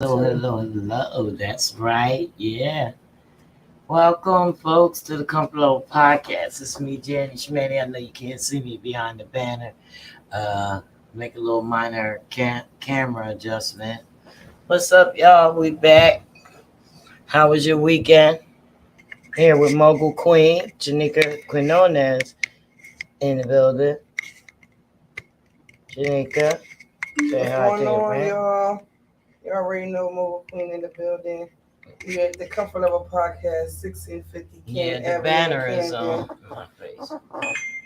Hello, hello, hello. That's right. Yeah. Welcome, folks, to the Comfort Level Podcast. It's me, Jenny Schmanny. I know you can't see me behind the banner. Uh, make a little minor camera adjustment. What's up, y'all? We back. How was your weekend? Here with Mogul Queen, Janika Quinones in the building. Janika, say What's hi to going your on, friend. y'all? You already know Mobile Queen in the building. We at the Comfort Level Podcast, 1650 Yeah, King the Avenue, banner is Camden. on my face.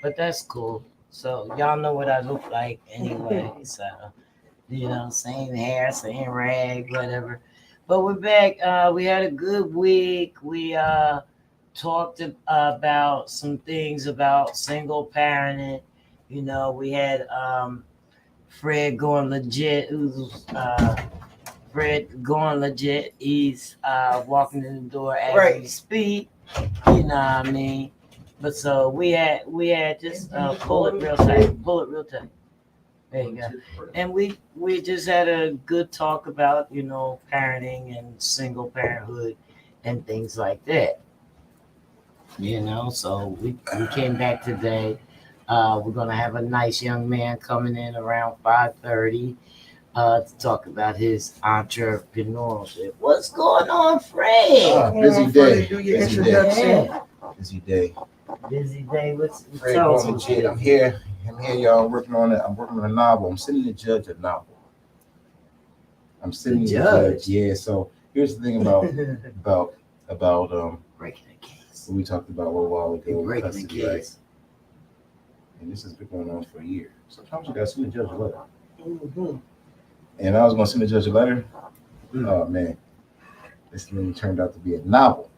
But that's cool. So y'all know what I look like anyway. So same hair, same rag, whatever. But we're back. We had a good week. We talked about some things about single parenting. We had Fred going legit. Who's Fred going legit. He's walking in the door as Right. we speak. You know what I mean? But so we had just pull it real tight. Pull it real tight. There you go. And we just had a good talk about parenting and single parenthood and things like that. So we came back today. We're gonna have a nice young man coming in around 5:30 to talk about his entrepreneurship. What's going on, Fred? Busy day. Do your Busy introduction. Yeah. Busy day. Busy day. What's Fred tell us going what's legit. I'm busy. here. Y'all. Working on it. I'm working on a novel. I'm sitting the judge a novel. I'm sitting the judge. Yeah. So here's the thing about Breaking the case. what we talked about a little while ago. Breaking the Custody, right? case. And this has been going on for a year. Sometimes you gotta send the judge a letter. Mm-hmm. And I was gonna send the judge a letter. Mm. Oh man, this thing turned out to be a novel.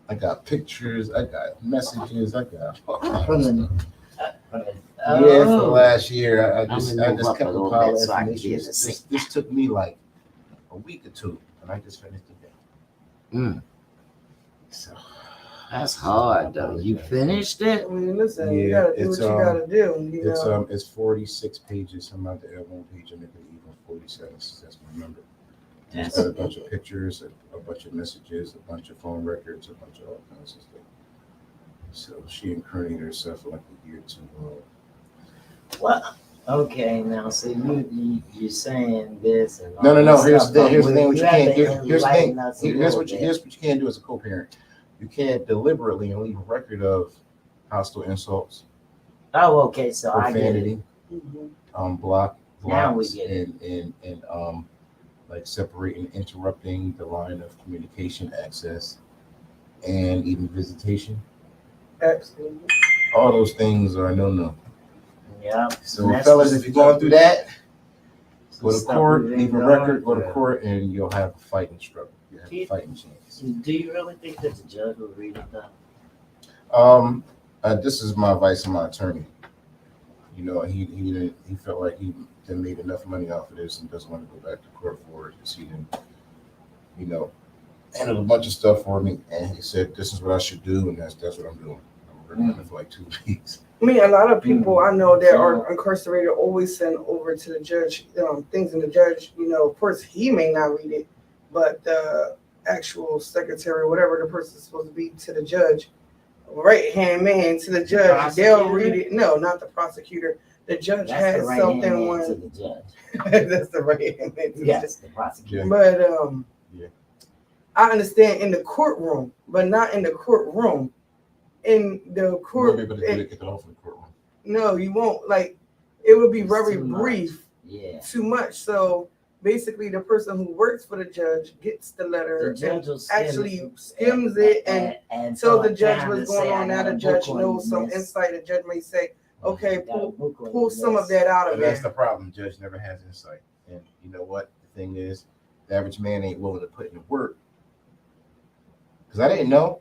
I got pictures. I got messages. I got. From the, Yeah, for the last year, I I'm just gonna move up a kept little compiling bit so I can information. be in the This took me like a week or two, and I just finished today. Mm, So that's hard though. You finished it? I mean, listen, you Yeah, gotta do what you gotta do. it's 46 pages. I'm about to add one page and make it even 47. That's my number. And it's got a bunch of pictures, a bunch of messages, a bunch of phone records, a bunch of all kinds of stuff. So she incarnated herself for like a year to. Well, okay. Now, so you're saying this and all No. that Here's stuff, the thing. but Here's the thing. What you you have can't to do. Here's the thing. enlighten us a Here's little what you bit. can't do as a co-parent. You can't deliberately leave a record of hostile insults, Oh, okay. So I get it. profanity, blocks, Now we get it. and like separating, interrupting the line of communication access, and even visitation. Absolutely. All those things are no. Yeah. So, That's fellas, the if you're going through that, go to stuff court, we've been leave a going record, go to through. court, and you'll have a fighting struggle. You have a fighting chance. Do you really think that the judge will read it though? This is my advice to my attorney. He felt like he didn't made enough money off of this and doesn't want to go back to court for it because he didn't, handled a bunch of stuff for me, and he said this is what I should do, and that's what I'm doing. I'm working on it for like 2 weeks. I mean, a lot of people I know that are incarcerated always send over to the judge things, and the judge, of course, he may not read it, but the actual secretary, whatever the person's supposed to be to the judge, right hand man to the judge, they'll read it. No, not the prosecutor. The judge That's has the right something hand man when to the judge. that's the right hand man to the Yes, judge. the prosecutor. But Yeah. I understand in the courtroom, but not in the courtroom. In the You court, won't be able to get it off in the courtroom. no, you won't. Like, it would be It's very too much. brief, Yeah. too much. So basically, the person who works for the judge gets the letter The judge and will skim actually skims it, and so throw the it judge down was to going say, on. "I Now got a the judge book on knows you, some miss. insight. The judge may say, "Okay, Got a book on pull you, some miss." of that out But of that's there." the problem. The judge never has insight, and you know what? The thing is, the average man ain't willing to put in the work. Because I didn't know,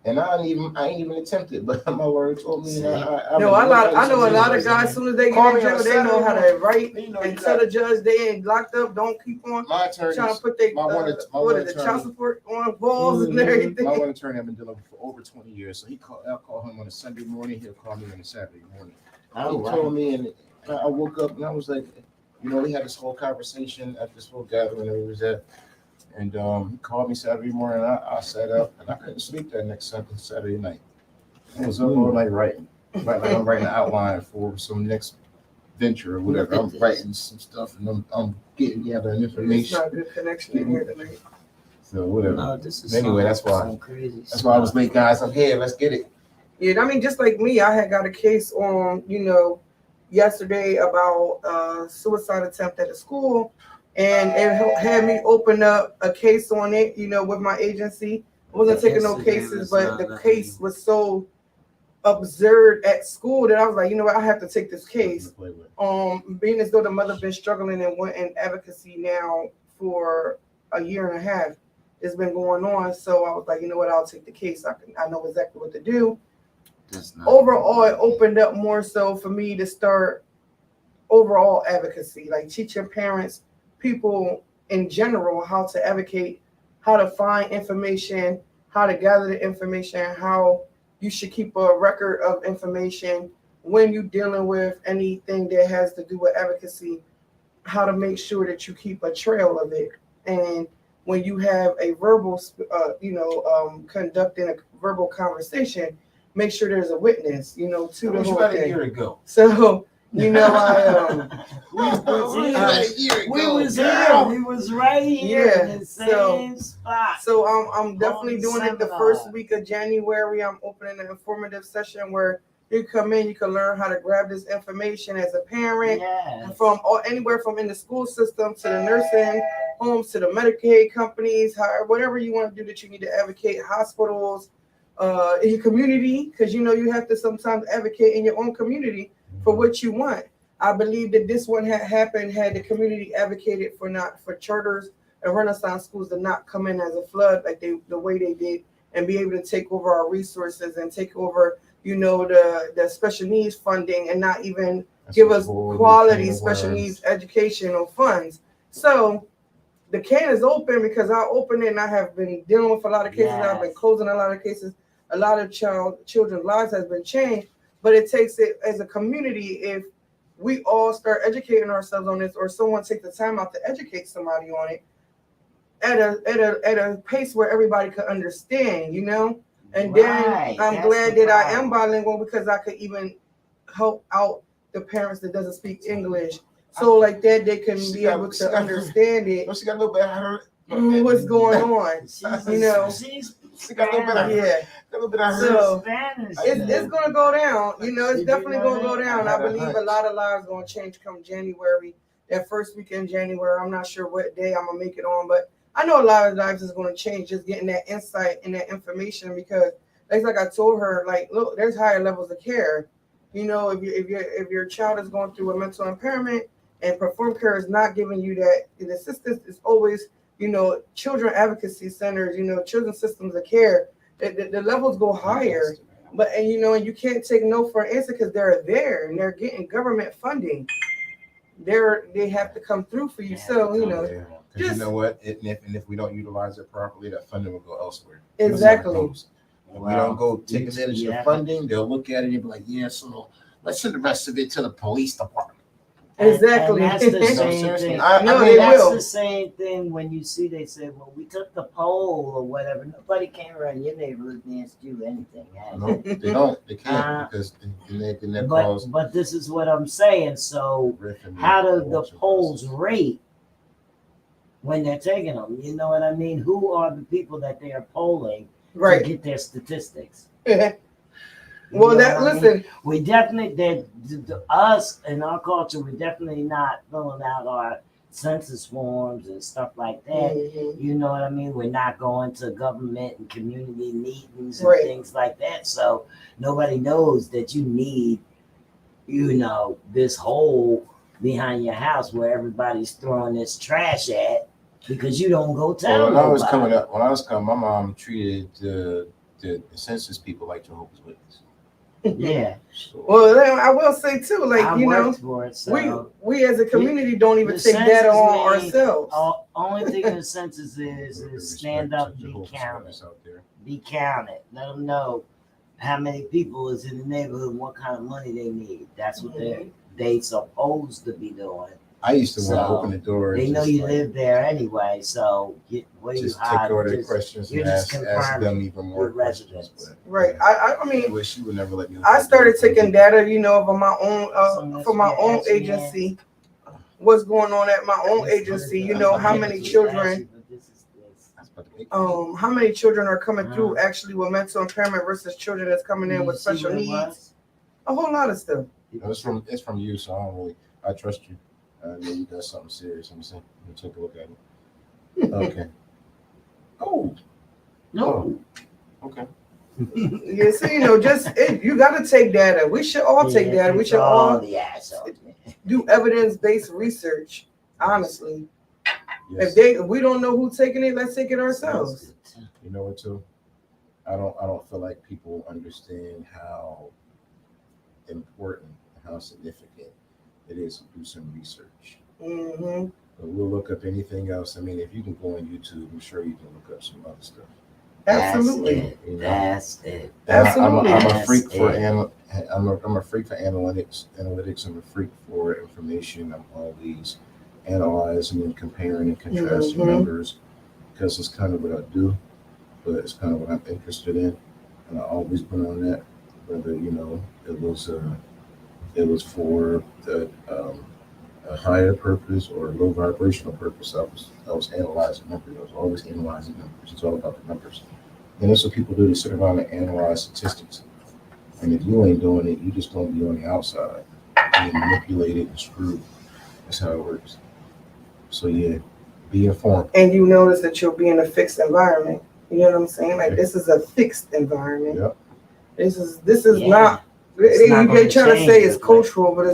and I ain't even attempted. But my lawyer told me. See? And I know a lot of guys. As soon as they Call get in me on jail, they know how to write You know, and you tell got the judge they ain't locked up. Don't keep on my attorney. trying to put their my one the child attorney. support on balls and Mhm. everything. My one attorney I've been dealing with for over 20 years. So I'll call him on a Sunday morning. He'll call me on a Saturday morning. Oh, He wow. told me, and I woke up and I was like, we had this whole conversation at this whole gathering that we was at. And he called me Saturday morning. I sat up and I couldn't sleep that next Saturday night. I was up all night writing. Like I'm writing an outline for some next venture or whatever. I'm writing some stuff and I'm getting together It's information. not a good connection in here tonight. So whatever. No, this is Anyway, that's why. some crazy That's why I was stuff. late, guys. I'm here. Let's get it. Yeah, I mean, just like me, I had got a case on, yesterday about suicide attempt at a school, and it had me open up a case on it, with my agency. I wasn't taking no Yesterday cases, was but the not case was so absurd at school that I was like, you know what, I have to take this case. Being as though the mother been struggling and went in advocacy now for a year and a half. It's been going on, so I was like, you know what, I'll take the case. I know exactly what to do. Overall, it opened up more so for me to start overall advocacy, like teaching parents, people in general, how to advocate, how to find information, how to gather the information, how you should keep a record of information when you're dealing with anything that has to do with advocacy, how to make sure that you keep a trail of it. And when you have a verbal, conducting a verbal conversation, make sure there's a witness, to the whole thing. A year ago. So, we was right here in the same spot. So I'm definitely doing it the first week of January. I'm opening an informative session where you come in, you can learn how to grab this information as a parent, from anywhere from in the school system to the nursing homes to the Medicaid companies, whatever you want to do that you need to advocate, hospitals, in your community, because you have to sometimes advocate in your own community for what you want. I believe that this one had happened had the community advocated for charters and Renaissance schools to not come in as a flood like the way they did, and be able to take over our resources and take over the special needs funding and not even give us quality special needs educational funds. So the can is open because I opened it and I have been dealing with a lot of cases. I've been closing a lot of cases. A lot of children's lives has been changed, but it takes it as a community. If we all start educating ourselves on this, or someone take the time out to educate somebody on it at a pace where everybody could understand, And then I'm glad that I am bilingual because I could even help out the parents that doesn't speak English. So like that, they can be able to understand it. She got a little bit of her. What's going on? She got a little bit of So Spanish. it's gonna go down. It's definitely gonna go down. I believe a lot of lives gonna change come January. That first week in January. I'm not sure what day I'm gonna make it on, but I know a lot of lives is gonna change just getting that insight and that information, because like I told her, like, look, there's higher levels of care. If your child is going through a mental impairment and Perform Care is not giving you that, the assistance is always, children advocacy centers, children's systems of care. The levels go higher, and you can't take no for an answer because they're there and they're getting government funding. They have to come through for you. So because you know what, if we don't utilize it properly, that funding will go elsewhere. Exactly. If we don't go take advantage of the funding, they'll look at it and be like, yeah, so let's send the rest of it to the police department. Exactly. And that's the same thing. That's the same thing when you see they say, well, we took the poll or whatever. Nobody came around your neighborhood and asked you anything. No, they don't. They can't because they cause. But this is what I'm saying. So how do the polls rate when they're taking them? You know what I mean? Who are the people that they are polling to get their statistics? Well, listen, we definitely us in our culture, we're definitely not filling out our census forms and stuff like that. Mm-hmm. You know what I mean? We're not going to government and community meetings and things like that. So nobody knows that you need, this hole behind your house where everybody's throwing this trash at because you don't go tell when nobody. When I was coming, my mom treated the census people like Jehovah's Witnesses. Yeah. Well, I will say too, like I worked for it, so we as a community don't even take that on ourselves. Only thing the census is stand up, be counted. Be counted. Let them know how many people is in the neighborhood and what kind of money they need. That's what they supposed to be doing. I used to want to So, open the door. They and know just, you like, live there anyway, so what you just take hide? all their questions you're and just ask confirming them even more your questions. residence. But, Right. I mean, anyway, she would never let me. I started taking data, you know, of my own for my own Something agency. What's going on at my own agency? You know, how many children? How many children are coming through actually with mental impairment versus children that's coming in with special needs? A whole lot of stuff. It's from you, so I trust you. I know you got something serious. Let me take a look at it. Okay. Oh. No. Okay. Yeah, so you know, you got to take data. We should all take data. We should all do evidence-based research. Honestly, yes. If we don't know who's taking it, let's take it ourselves. You know what too? I don't feel like people understand how important, how significant it is to do some research. Mm-hmm. But we'll look up anything else. I mean, if you can go on YouTube, I'm sure you can look up some other stuff. Absolutely. That's it. Absolutely. I'm a freak for I'm a freak for analytics. I'm a freak for information. I'm always analyzing and comparing and contrasting numbers because it's kind of what I do, but it's kind of what I'm interested in, and I've always been on that. Whether it was for a higher purpose or a low vibrational purpose, I was analyzing numbers. I was always analyzing numbers. It's all about the numbers. And that's what people do. They sit around and analyze statistics. And if you ain't doing it, you just gonna be on the outside, being manipulated and screwed. That's how it works. So yeah, be informed. And you notice that you'll be in a fixed environment. You know what I'm saying? Like this is a fixed environment. Yep. This is not. They trying to say it's cultural, but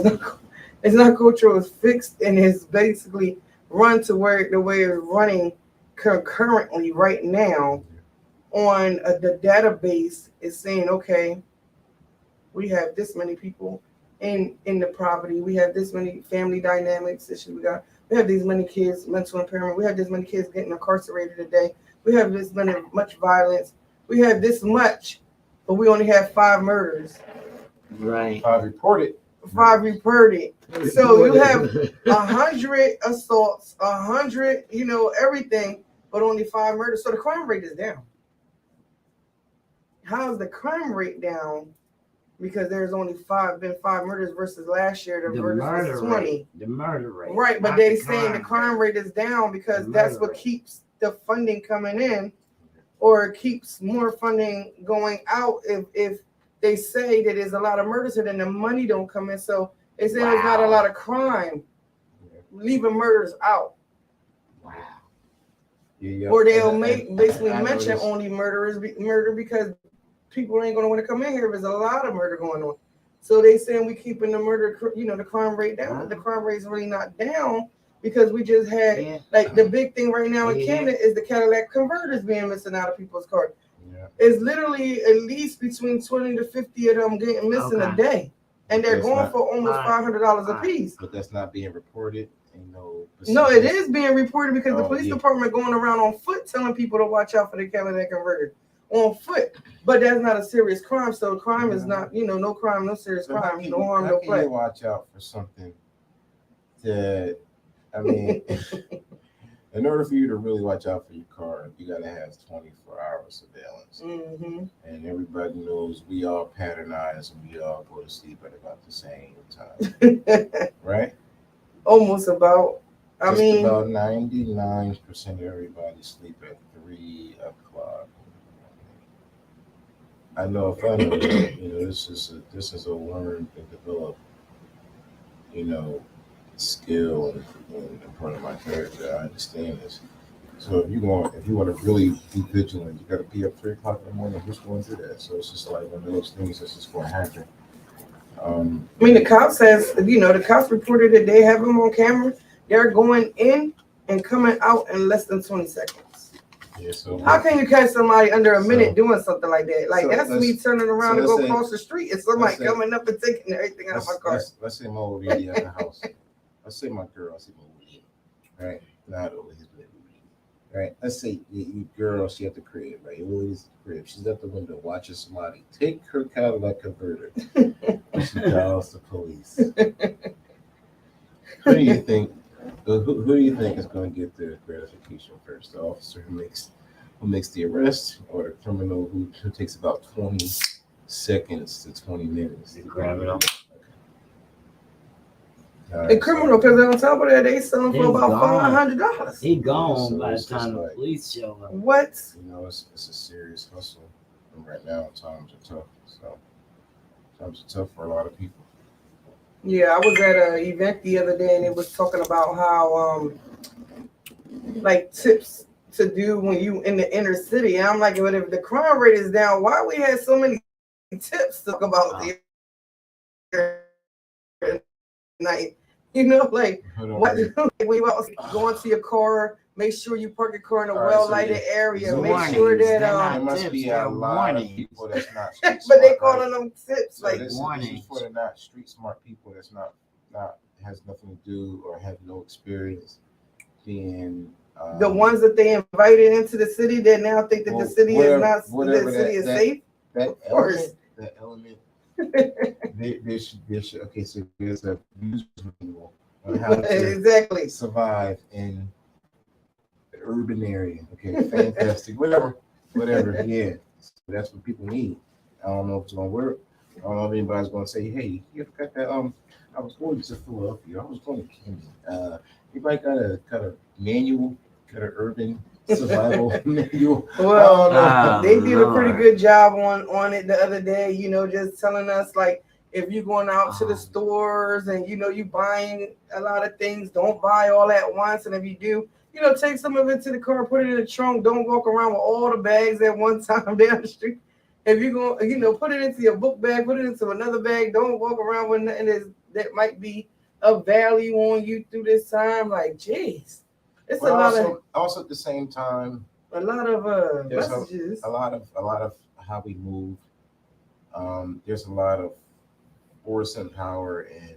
it's not cultural. It's fixed and it's basically run to where the way it's running concurrently right now. On the database is saying, okay, we have this many people in the property. We have this many family dynamics issues. We have these many kids, mental impairment. We have this many kids getting incarcerated today. We have this much violence. We have this much, but we only have 5 murders. Right. 5 reported. 5 reported. So you have 100 assaults, 100, everything, but only 5 murders. So the crime rate is down. How's the crime rate down? Because there's only 5 murders versus last year the murder was 20. The murder rate. Right, but they saying the crime rate is down because that's what keeps the funding coming in, or keeps more funding going out. If they say that there's a lot of murders and then the money don't come in, so they say there's not a lot of crime, leaving murders out. Wow. Yeah. Or they'll basically mention only murder because people ain't gonna want to come in here if there's a lot of murder going on. So they saying we keeping the the crime rate down, but the crime rate is really not down because we just had like the big thing right now in Canada is the Cadillac converters being missing out of people's cars. Yeah. It's literally at least between 20 to 50 of them getting missing a day, and they're going for almost $500 a piece. But that's not being reported. No, it is being reported because the police department going around on foot telling people to watch out for the Cadillac converter on foot. But that's not a serious crime. So crime is not, no crime, no serious crime, no harm, no play. You watch out for something that, I mean, in order for you to really watch out for your car, you got to have 24-hour surveillance. Mm-hmm. And everybody knows we all patternize and we all go to sleep at about the same time. Right? Almost about. About 99% of everybody sleep at 3 o'clock. I know if I know that, this is a learned and developed, skill and part of my character. I understand this. So if you want to really be vigilant, you got to be up 3 o'clock in the morning. Who's going to do that? So it's just like one of those things that's just going to happen. The cop says, the cops reported that they have them on camera. They're going in and coming out in less than 20 seconds. Yeah, so how can you catch somebody under a minute doing something like that? Like that's me turning around to go across the street and somebody coming up and taking everything out of my car. Let's say my old lady at the house. Let's say my girl. Let's say my old lady. Right? Not old lady. Right? Let's say you girl, she at the crib, right? Your lady's at the crib. She's at the window watching somebody take her Cadillac converter. She calls the police. Who do you think But who do you think is going to get the gratification first? The officer who makes the arrest, or the criminal who takes about 20 seconds to 20 minutes To grab it off. The criminal, because on top of that, they selling for He's about gone. $500. He gone So by the it's just time the like- police show up. What? You know, it's a serious hustle. And right now, times are tough. So times are tough for a lot of people. Yeah, I was at an event the other day and it was talking about how like tips to do when you in the inner city. And I'm like, well, if the crime rate is down, why we had so many tips to talk about the night? You know, like what when you out going to your car, make sure you park your car in a All right, so well-lighted area. so Make sure warnings, that they're not There must tips, be they're a lot of warnings. people that's not street but smart, they right? calling them tips So like this warnings. is for the not street smart people that's not has nothing to do or have no experience being the ones that they invited into the city that now think that well, the city is not whatever the city is that- safe. that Of course. element there should okay, so there's a user manual on how to Exactly. survive in the urban area. Okay, fantastic. whatever, yeah. So that's what people need. I don't know if it's gonna work. I don't know if anybody's gonna say, hey, you ever got that I was going to Philadelphia, I was going to Kenya. Anybody got a manual, got an urban survival manual? Well, I don't know. they did a pretty Lord. good job on it the other day, you know, just telling us like if you're going out to the stores and you know you buying a lot of things, don't buy all at once. And if you do, you know, take some of it to the car, put it in the trunk. Don't walk around with all the bags at one time down the street. If you're going, you know, put it into your book bag, put it into another bag. Don't walk around with nothing that might be of value on you through this time. Like, geez, it's But a lot also at the same time, of there's messages. a lot of how we move. There's a lot of force and power in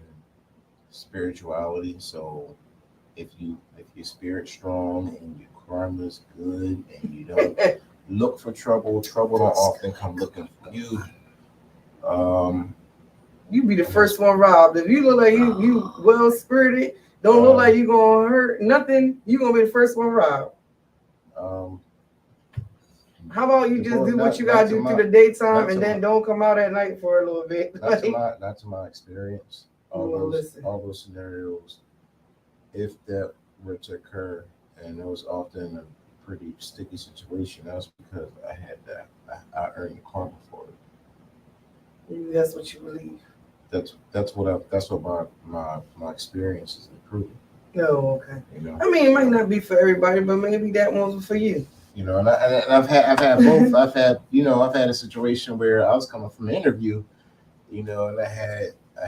spirituality. So if your spirit's strong and your karma's good and you don't look for trouble don't often come looking for you. You be the first one robbed. If you look like you well spirited, don't look like you gonna hurt nothing, you gonna be the first one robbed. How about you just do what you gotta do through the daytime and then don't come out at night for a little bit? Not to my experience. All Well, those scenarios, if that were to occur, and it was often a pretty sticky situation, that was because I had that. I earned karma for it. that's what you believe. That's what my experience is improving. No, okay. You know. I mean, it might not be for everybody, but maybe that one was for you. You know, and I've had both. I've had a situation where I was coming from an interview, you know, and I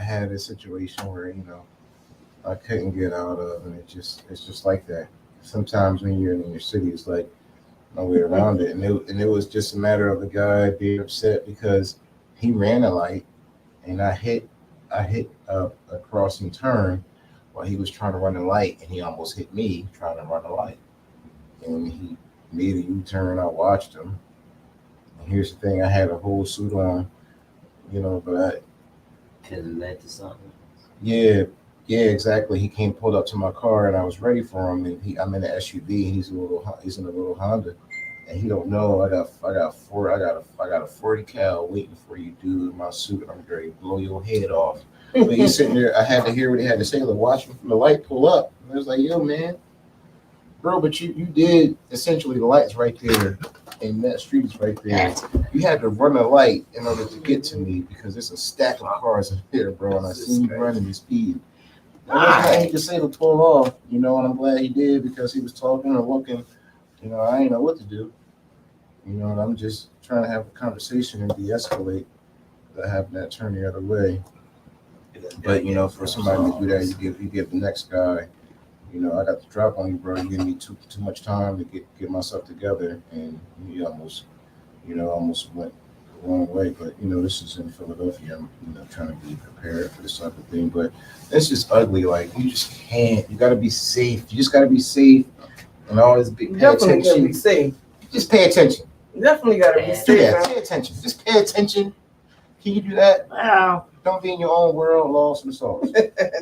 had a situation where, you know, I couldn't get out of, and it's just like that. Sometimes when you're in your city, it's like no way around it. And it was just a matter of the guy being upset because he ran a light, and I hit a crossing turn while he was trying to run the light, and he almost hit me trying to run the light, and he made a U-turn. I watched him. And here's the thing: I had a whole suit on, you know, but Could have led to something. yeah, exactly. He pulled up to my car, and I was ready for him. And I'm in an SUV, and he's in a little Honda, and he don't know I got a 40 cal waiting for you, dude. In my suit, I'm ready to blow your head off. But he's sitting there. I had to hear what he had to say. Like, watch him from the light pull up. And I was like, yo, man. Bro, but you did essentially the light's right there, and that street is right there. You had to run a light in order to get to me because there's a stack of cars in there, bro, and I seen you running the speed. I hate to say to pull off, you know, and I'm glad he did because he was talking or looking. You know, I ain't know what to do. You know, and I'm just trying to have a conversation and de-escalate without having that turn the other way. But you know, for somebody to do that, you give the next guy. You know, I got the drop on you, bro. You give me too much time to get myself together, and you almost went the wrong way. But you know, this is in Philadelphia. I'm trying to be prepared for this type of thing. But it's just ugly. Like you just can't. You got to be safe. You just got to be safe, and always pay Definitely attention. gotta be safe. Just pay attention. Definitely gotta be Do safe. that. Pay attention. Just pay attention. Can you do that? Well, Don't be in your own world, lost in the sauce.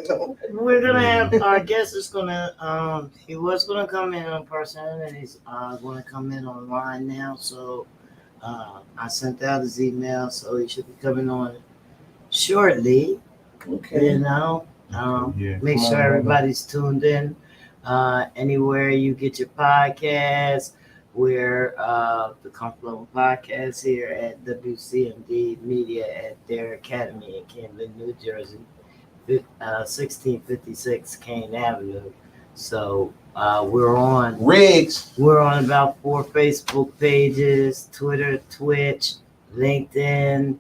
No. We're gonna have our guest is gonna he was gonna come in in person and he's gonna come in online now. So I sent out his email, so he should be coming on shortly. Okay. You know, Yeah, make come sure on, brother. everybody's tuned in. Anywhere you get your podcast, we're the Comfort Level Podcast here at WCMD Media at their academy in Camden, New Jersey, 1656 Kane Avenue. So we're on Riggs. about 4 Facebook pages, Twitter, Twitch, LinkedIn,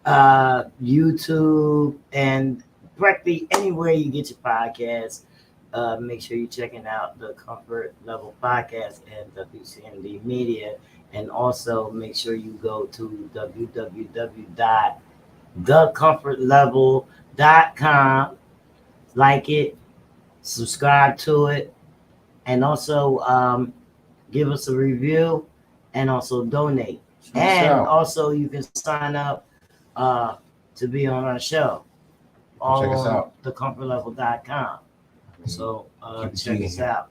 YouTube, and practically anywhere you get your podcast. Make sure you're checking out the Comfort Level Podcast and WCMD Media. And also make sure you go to www.thecomfortlevel.com. Like it, subscribe to it, and also give us a review and also donate. Check us And out. also you can sign up to be on our show. All Check us on out. thecomfortlevel.com. So Keep it check G us in here. out.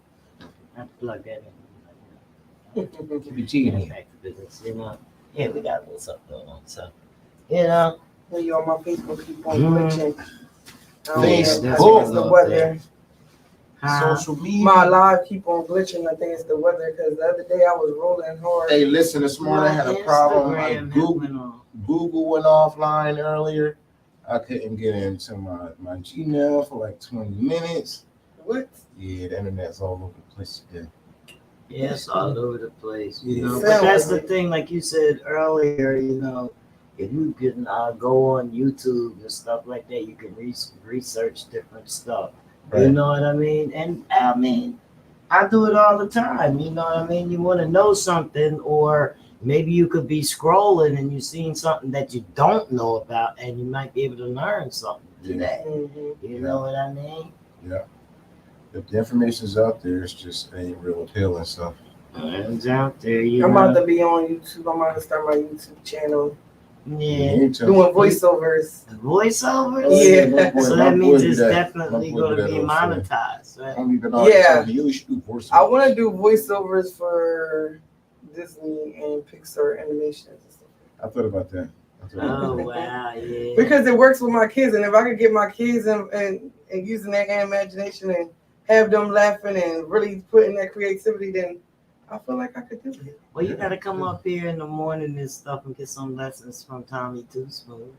I have to plug that in. Keep it G in Get here. back to business, you know. Yeah, we got a little something going on. So, you know, When you on my Facebook, keep on Mhm. glitching. I don't Facebook. know. I think it's the weather. huh? Social media. My live keep on glitching. I think it's the weather because the other day I was rolling hard. Hey, listen, this morning I had a problem. Instagram Google went on. went offline earlier. I couldn't get into my Gmail for like 20 minutes. What? Yeah, the internet's all over the place today. Yeah, it's all over the place, you know. Yeah. But that's the thing, like you said earlier, you know, if you can go on YouTube and stuff like that, you can research different stuff. You Right. know what I mean? And I mean, I do it all the time. You know what I mean? You want to know something, or maybe you could be scrolling and you're seeing something that you don't know about, and you might be able to learn something today. Mhm. You know what I mean? Yeah. If the information's out there, it's just ain't real appealing stuff. It's out there, you I'm know. about to be on YouTube. I'm about to start my YouTube channel Yeah. You too. doing voiceovers. The voiceovers? Yeah. My boy- So my that boy means do it's that. definitely My boy going do to that be also. monetized, I right? don't even know. Yeah. You should do voice. I want to do voiceovers for Disney and Pixar animations and stuff. I thought about that. Oh, wow, yeah. Because it works with my kids, and if I could get my kids and using their imagination and have them laughing and really putting that creativity, then I feel like I could do it. Well, you got to come up here in the morning and stuff and get some lessons from Tommy Too Smooth.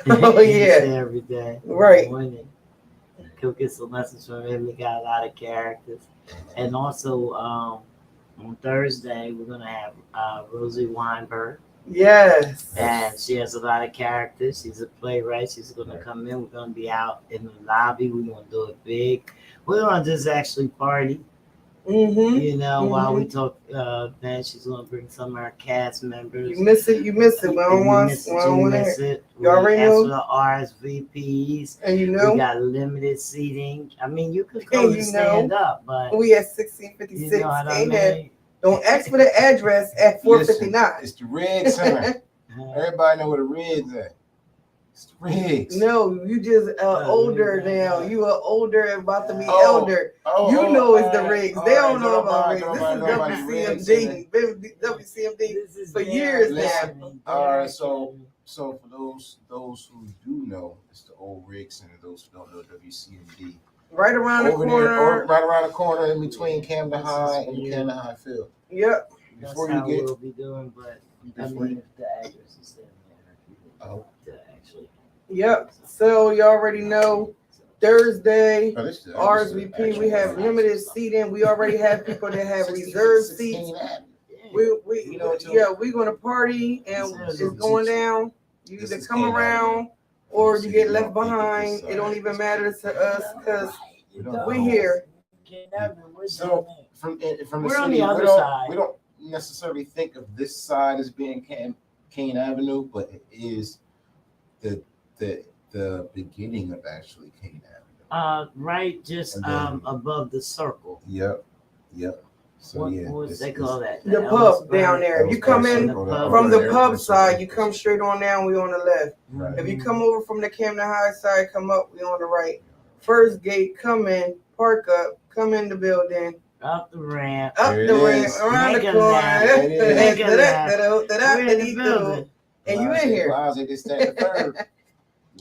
Oh, He's yeah. there every day. in the Right. morning. Go get some lessons from him. He got a lot of characters. And also, on Thursday, we're going to have Rosie Weinberg. Yes. And she has a lot of characters. She's a playwright. She's going to come in. We're going to be out in the lobby. We're going to do it big. We're going to just actually party, Mm-hmm. you know, while we talk. Then she's going to bring some of our cast members. You miss it. You miss it. We If don't you want miss it. it, We don't you want miss it. it. You already As know. for the RSVPs, And you we know, got limited seating. I mean, you could And come you and stand up, but we at you 1656. know what I Ain't that? mean? Don't ask for the address at 459. It's the Red Center. Everybody know where the Red's at. It's the Reds. No, you just older now. You are older and about to be elder. You know it's the rigs. They don't know about rigs. This is WCMD This is for their years now. academy, All their right, so- academy. So for those who do know, it's the old Rig Center. Those who don't know WCMD. right around the Over there, corner. right around the corner in between Camden High and Camden High Field. Yep. That's Before how you get we'll be doing, but I Before mean, you- if the address is there, Oh. to actually. Yep. So you already know Thursday. Oh, this is- RSVP, we have limited seating. We already have people that have reserved seats. We're gonna party and it's going down. You either come around or you get left behind. It don't even matter to us because we're here. So from the We're on city, the other we don't, side. we don't necessarily think of this side as being Kane Avenue, but it is the beginning of actually Kane Avenue. Right, just And then- above the circle. Yep. So What, yeah, what's they it's- call that? The pub down there. If you come in from the pub side, you come straight on down, we on the left. Right. If you come over from the Camden High side, come up, we on the right. First gate, come in, park up, come in the building, Up the ramp. up There the it ramp, is. around the Make a corner. left. Make a left. We're in the building. And you in here. Closet, this, that, and the third.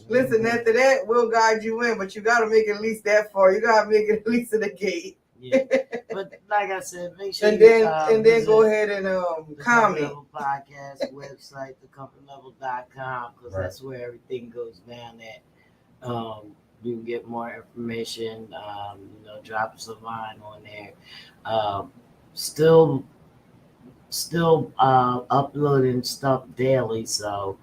Listen, after that, we'll guide you in, but you got to make it at least that far. You got to make it at least to the gate. Yeah. But like I said, make sure And then visit go ahead and the comment. Level Podcast website, thecomfortlevel.com, because Right. that's where everything goes down at. You can get more information. Drop us a line on there. Still uploading stuff daily, so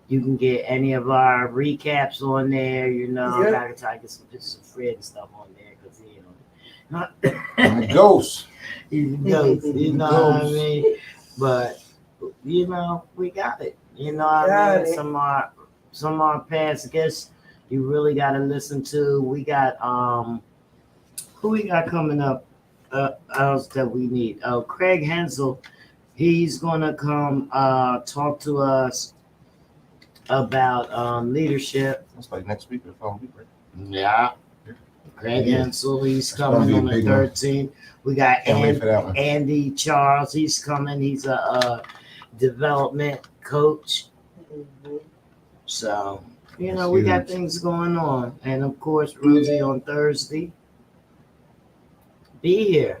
you can get any of our recaps on there. Yep. I gotta try to get some pictures of Fred and stuff on there because And the ghost. he's a ghost, what I mean? But we got it. Some of our past guests you really gotta listen to. We got who we got coming up else that we need. Oh, Craig Hensel, he's gonna come talk to us about leadership. That's like next week or the following week, right? Yeah. Craig Yeah. Hensel, he's That's gonna coming be a on the big one. 13th. We got Can't wait for that one. Andy Charles, he's coming. He's a development coach. Mhm. So, That's we got huge. things going on. And of course, Rosie on Thursday. Be here.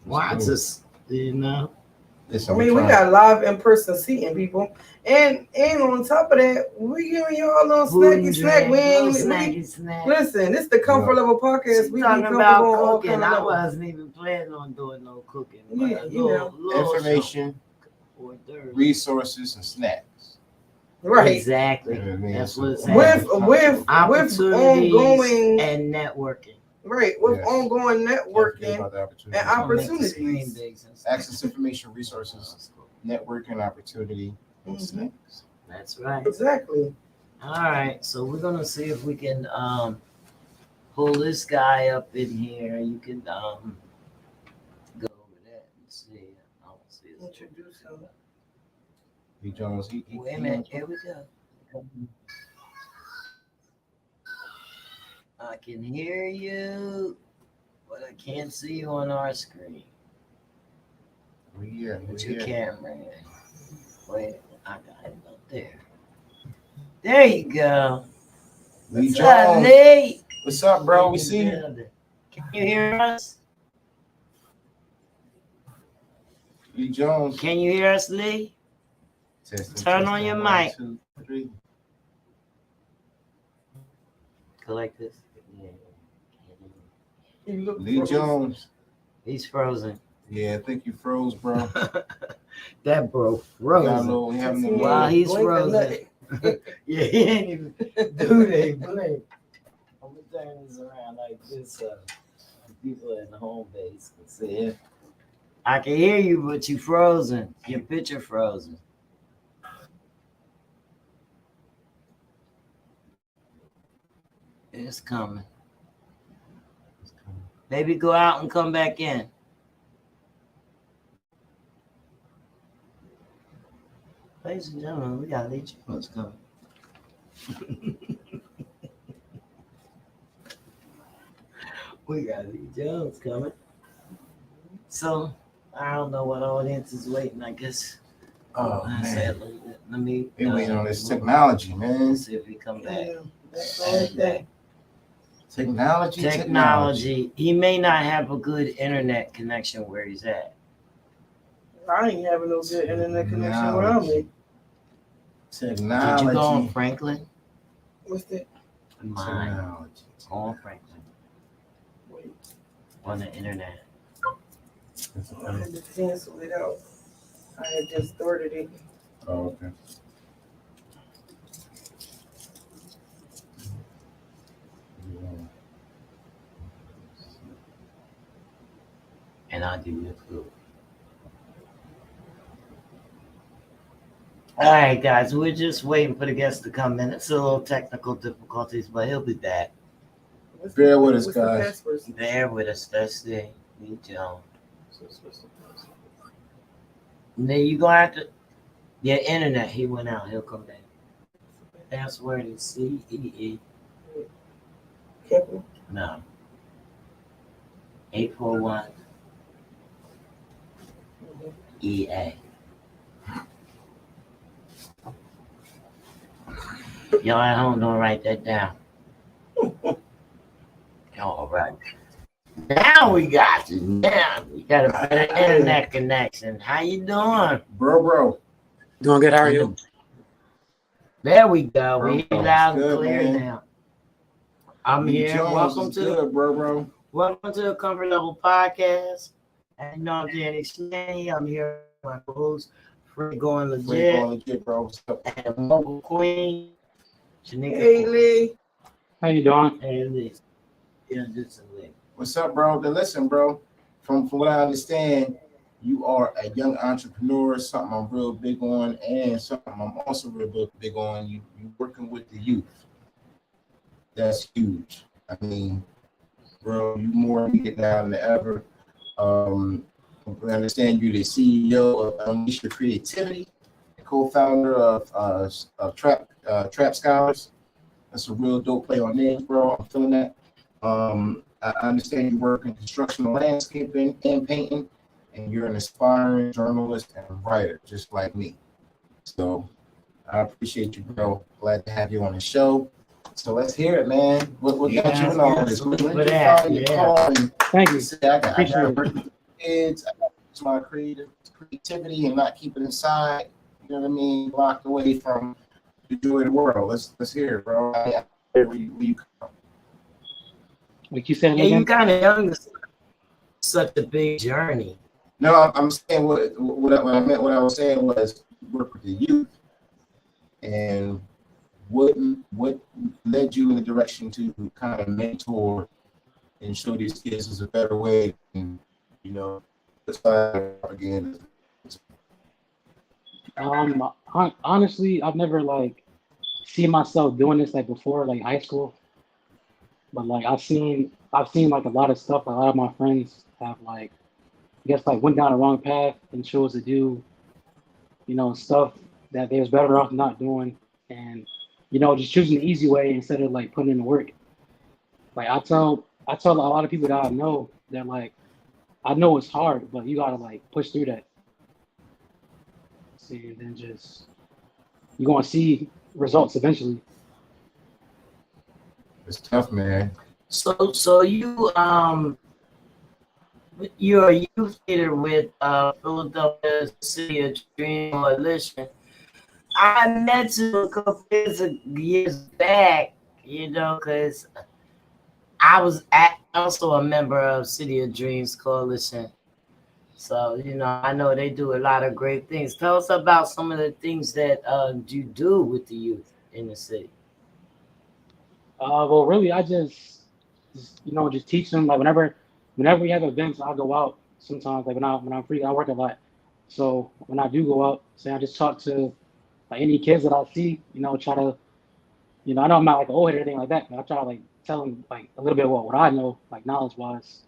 Watch Let's do it. us, Listen, I mean, we got live in-person seating, people. And on top of that, we giving you all a little snacky snack. Snack. Listen, this is the Comfort Level Podcast. She's We be talking comfortable about on all cooking. kind of I levels. wasn't even planning on doing no cooking. But Yeah, a you know. little information, for Thursday. resources, and snacks. Right. Exactly. You know what I mean? That's So- what it's With opportunities ongoing and networking. right, with Yes. ongoing Can't forget networking about the and opportunity. opportunities. Access, information, resources, networking, opportunity, and Mhm. snacks. That's right. Exactly. All right. So we're gonna see if we can pull this guy up in here. You can go over that and see. I don't see this. Introduce him. Lee Jones, he Wait a minute. Here we go. I can hear you, but I can't see you on our screen. We here. Put your camera in. Wait, I got it up there. There you go. Lee What's up, Jones. Nate? What's up, bro? We see you. Can you hear us? Lee Jones. Can you hear us, Lee? Testing, Turn on your One, mic. 2, 3. Collect this. He look Lee frozen. Jones. He's frozen. Yeah, I think you froze, bro. That bro We got a frozen. little- we having a Yeah. little- Wow, he's Blink a frozen. nut. Yeah, he ain't even do they blink. I'm gonna turn this around like this so people in the home base can see it. I can hear you, but you frozen. Your picture frozen. It's coming. Maybe go out and come back in. Ladies and gentlemen, we got Lee Jones coming. We got Lee Jones coming. So I don't know what audience is waiting. I guess. Oh, I man. said, let me. They waiting on this technology, man. Let's see if he come back. Yeah, that's all that. Technology. He may not have a good internet connection where he's at. I ain't having no good internet connection around me. Technology. Did you go on Franklin? What's that? Mine. Technology. Go on Franklin. Wait, On the internet. I had to cancel it out. I had just started it. Oh, okay. And I'll give you a clue. All right, guys, we're just waiting for the guest to come in. It's a little technical difficulties, but he'll be back. What's Bear with us, what's the guys. password? There with us. That's the Lee Jones. And then you gonna have to your internet. He went out. He'll come back. Password is CEE. Careful. No. 841 EA. Y'all at home, don't write that down. All right. Now we got you. Now we got a better internet connection. How you doing? Bro. Doing good. How are you? There we go. Bro, We hear it's loud and good, clear man. now. I'm Lee here. Jones Welcome is to good, bro. welcome to the Comfort Level Podcast. And you know I'm Danny Slaney. I'm here with my host, Free Going Legit, Bro. What's up? and Mobile Queen, Shanika. Hey, Lee. How you doing? Hey, Liz. Yeah, just a little. What's up, bro? Then listen, bro. From what I understand, you are a young entrepreneur, something I'm real big on, and something I'm also real big on. You working with the youth. That's huge. I mean, bro, you more needed now than ever. I understand you're the CEO of Unleash Your Creativity, co-founder of Trap Scholars. That's a real dope play on names, bro. I'm feeling that. I understand you work in construction and landscaping and painting, and you're an aspiring journalist and writer, just like me. So I appreciate you, bro. Glad to have you on the show. So let's hear it, man. What got you in all this? When did you find your calling? Thank you. Say, I got Appreciate to work with kids. I got to use my creativity and not keep it inside. You know what I mean? Locked away from the joy of the world. Let's hear it, bro. Where you come from? Like you said Yeah, you again? kind of young. Such a big journey. No, I'm saying what I meant. What I was saying was work with the youth, and what led you in the direction to kind of mentor and show these kids is a better way, and that's why again. Honestly, I've never seen myself doing this before high school, but I've seen like a lot of stuff. A lot of my friends have went down the wrong path and chose to do stuff that they was better off not doing, and just choosing the easy way instead of putting in the work. I tell a lot of people that I know that I know it's hard, but you gotta push through that. See, and then you're gonna see results eventually. It's tough, man. So you're a youth leader with Philadelphia City of Dream Coalition. I met you a couple years back, because I was also a member of City of Dreams Coalition. So, I know they do a lot of great things. Tell us about some of the things that you do with the youth in the city. Well, really, I just teach them. Whenever we have events, I'll go out sometimes. When I'm free, I work a lot. So when I do go out, say I just talk to any kids that I see. Try to, I know I'm not an old head or anything like that, but I try to tell them a little bit about what I know, knowledge wise,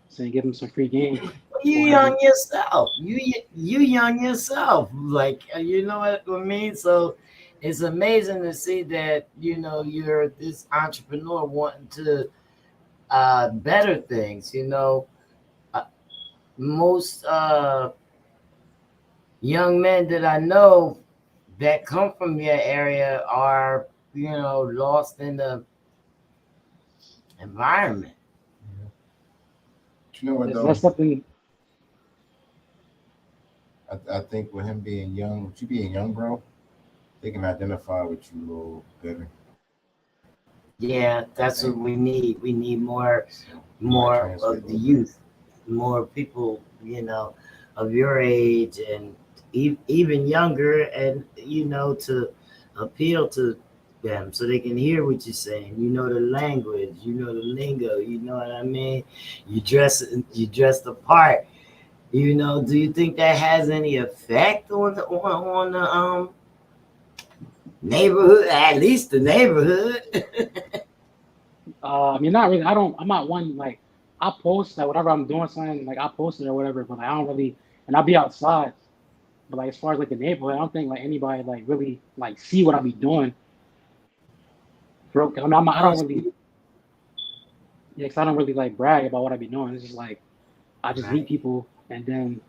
so give them some free game. You young yourself. You young yourself. You know what I mean? So it's amazing to see that, you're this entrepreneur wanting to better things. Most young men that I know that come from your area are, lost in the environment. You know what though? That's something. I think with him being young, with you being young, bro, they can identify with you a little better. Yeah, that's what we need. We need more of the youth, more people, of your age and even younger, and to appeal to them so they can hear what you're saying. The language, the lingo. You know what I mean? You dress the part. Do you think that has any effect on the neighborhood? At least the neighborhood. Not really. I'm not one I post like whatever I'm doing something, like I post it or whatever, but like, I don't really, and I'll be outside. But like as far as like the neighborhood, I don't think like anybody like really like see what I be doing. For real. I mean, I Oh, don't really, yeah, 'cause I don't really like brag about what I be doing. It's just like I just meet right. people and then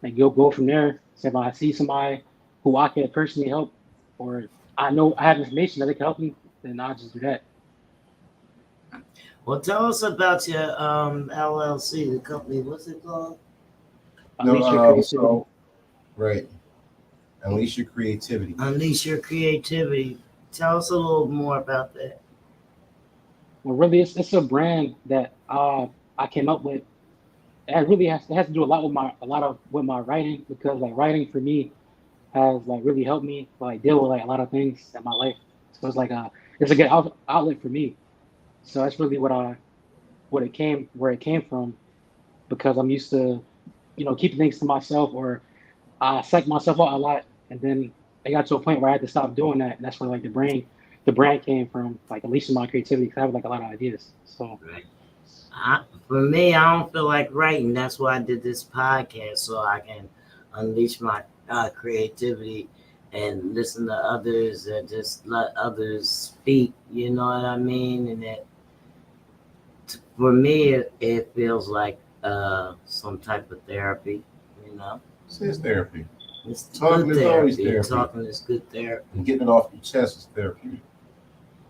like you'll go from there. So if I see somebody who I can personally help, or I know I have information that they can help me, then I'll just do that. Well, tell us about your LLC, the company. What's it called? No, Unleash your creativity. so right, unleash your creativity. Unleash your creativity. Tell us a little more about that. Well, really, it's a brand that I came up with. It really has to do a lot of with my writing because like writing for me has like really helped me like deal with like a lot of things in my life. So it's a good outlet for me. So that's really where it came from because I'm used to keeping things to myself or I psych myself out a lot, and then I got to a point where I had to stop doing that. And that's where like the brand came from, like unleashing my creativity because I have like a lot of ideas. So Right. For me, I don't feel like writing. That's why I did this podcast so I can unleash my creativity and listen to others and just let others speak. You know what I mean? And for me, it feels like some type of therapy. You know, This is therapy. it's Talking good is always therapy. therapy. Talking is good therapy. And getting it off your chest is therapeutic.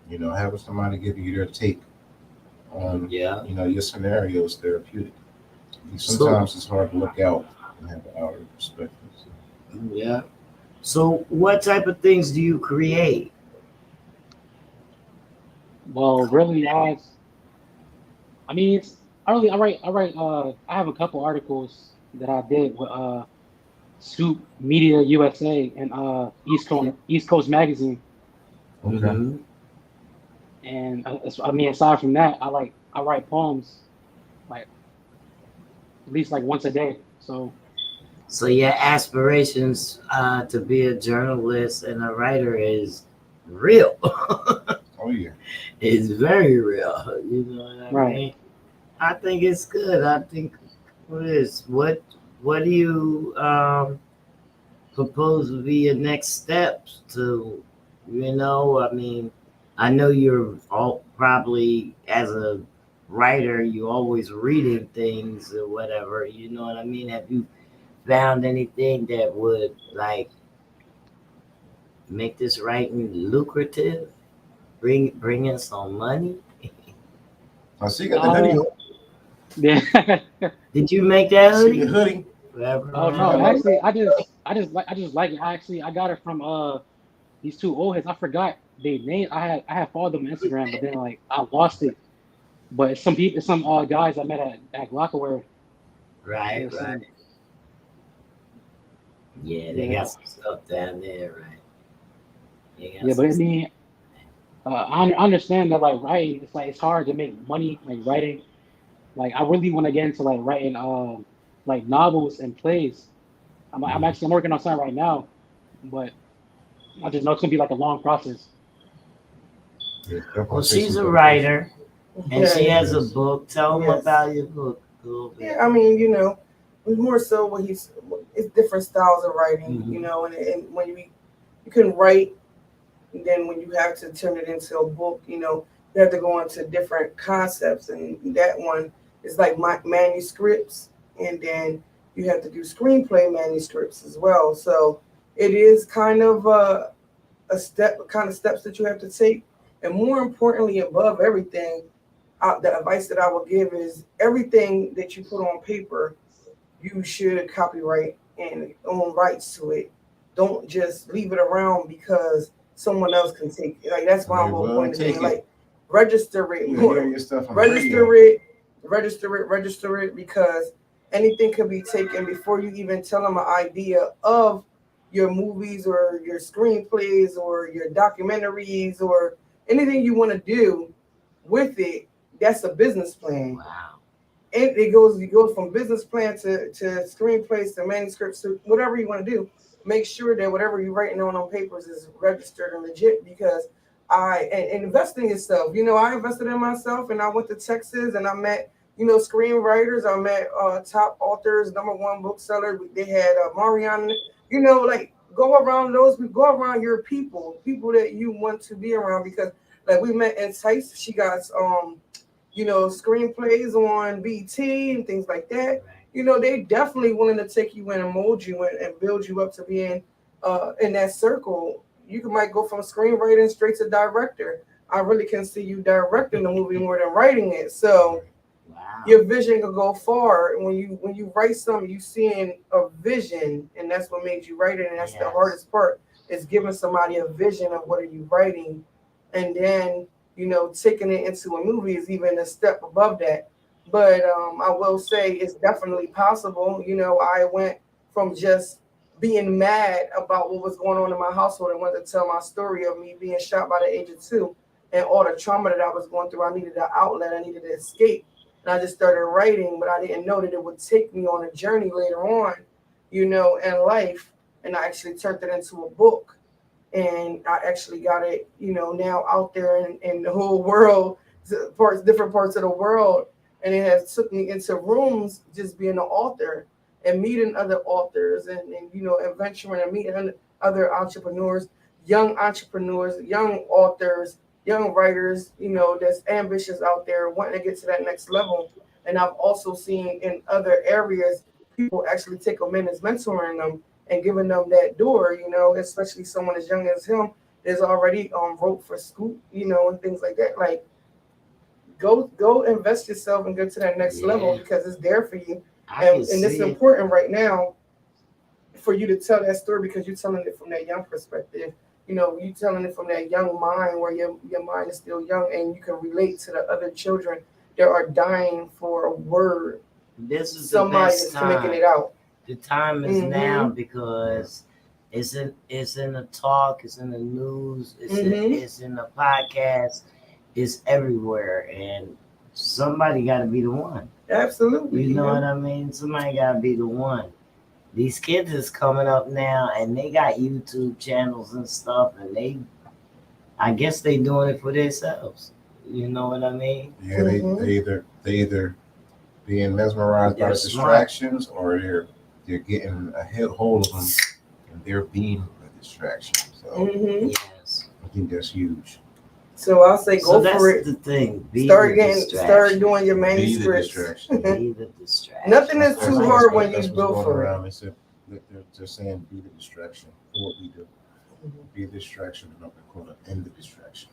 Having somebody give you their take on, Yeah. your scenario is therapeutic. So Sometimes it's hard to look out and have an outer perspective. yeah. So what type of things do you create? well, really, I mean, I have a couple articles that I did with Scoop Media USA and East Coast Magazine. Okay. Hmm. And I mean, aside from that, I write poems like at least like once a day. So So your aspirations to be a journalist and a writer is real. Oh yeah. It's very real. You know what I right. mean? I think it's good. I think what is what do you propose to be your next steps to I mean, I know you're all probably as a writer you always reading things or whatever, you know what I mean? Have you found anything that would like make this writing lucrative, bring in some money? I see you got the hoodie Uh, on. yeah. Did you make that I see the hoodie? hoodie. Forever Oh You no, got on. my actually, I just like it. Actually, I got it from these two old heads. I forgot their name. I had followed them on Instagram, but then like I lost it. But it's some guys I met at Glockaware. They Right, were right. saying, Yeah, they got yeah, some stuff down there, right? They got yeah. But some I stuff. mean, I understand that like writing, it's like it's hard to make money like writing. Like I really want to get into like writing like novels and plays. Mhm. I'm working on something right now, but I just know it's gonna be like a long process. Yeah, definitely Well, take she's some a dedication. writer and Yeah, she has a Yes. book. Tell them yes. about your book a little Yeah, bit. I mean, more so what it's different styles of writing, Hmm. and when you can write, and then when you have to turn it into a book, you have to go into different concepts, and that one is like manuscripts, and then you have to do screenplay manuscripts as well. So it is kind of kind of steps that you have to take, and more importantly, above everything, the advice that I will give is everything that you put on paper you should copyright and own rights to it. Don't just leave it around because someone else can take it. Like that's my They whole will point of take being it. like register it You hear more, your stuff on the radio. register it, register it because anything could be taken before you even tell them an idea of your movies or your screenplays or your documentaries or anything you want to do with it. That's a business plan, Wow. it goes from business plan to screenplays to manuscripts to whatever you want to do. Make sure that whatever you're writing on papers is registered and legit because and invest in yourself. I invested in myself and I went to Texas and I met screenwriters. I met top authors, #1 bookseller. They had Mariana. Like go around go around your people that you want to be around, because like we met Entice. She got screenplays on BT and things like that. They definitely willing to take you in and mold you and build you up to being in that circle. Might go from screenwriting straight to director. I really can see you directing the movie more than writing it. So Wow. your vision could go far. When you write something, you seeing a vision, and that's what made you write it. And that's the Yes. hardest part, is giving somebody a vision of what are you writing, and then taking it into a movie is even a step above that. But I will say it's definitely possible. I went from just being mad about what was going on in my household and wanted to tell my story of me being shot by the age of 2 and all the trauma that I was going through. I needed an outlet. I needed to escape. And I just started writing, but I didn't know that it would take me on a journey later on, in life. And I actually turned it into a book. And I actually got it, now out there in the whole world, different parts of the world. And it has took me into rooms just being an author and meeting other authors and adventuring and meeting other entrepreneurs, young authors, young writers, that's ambitious out there wanting to get to that next level. And I've also seen in other areas people actually take them in as mentoring them and giving them that door, especially someone as young as him is already wrote for Scoop, and things like that. Like go invest yourself and go to that next level, because it's there for you. And it's important right now for you to tell that story, because you're telling it from that young perspective. You telling it from that young mind where your mind is still young, and you can relate to the other children that are dying for a word. This is Somebody the best that's making time. it out. The time is now, because it's in the talk, it's in the news, it's in the podcast, it's everywhere, and somebody got to be the one. Absolutely. You know what I mean? Somebody got to be the one. These kids is coming up now, and they got YouTube channels and stuff, and I guess they doing it for themselves. You know what I mean? Yeah, they either being mesmerized by the distractions, or they're getting a hold of them, and they're being a distraction. So Yes. I think that's huge. So I'll say go for it. That's the thing. Start doing your manuscripts. Be the distraction. Nothing is too hard when you that's build what's for going it. around. They're saying be the distraction for what we do. Be a distraction, and I'm going to end the distraction.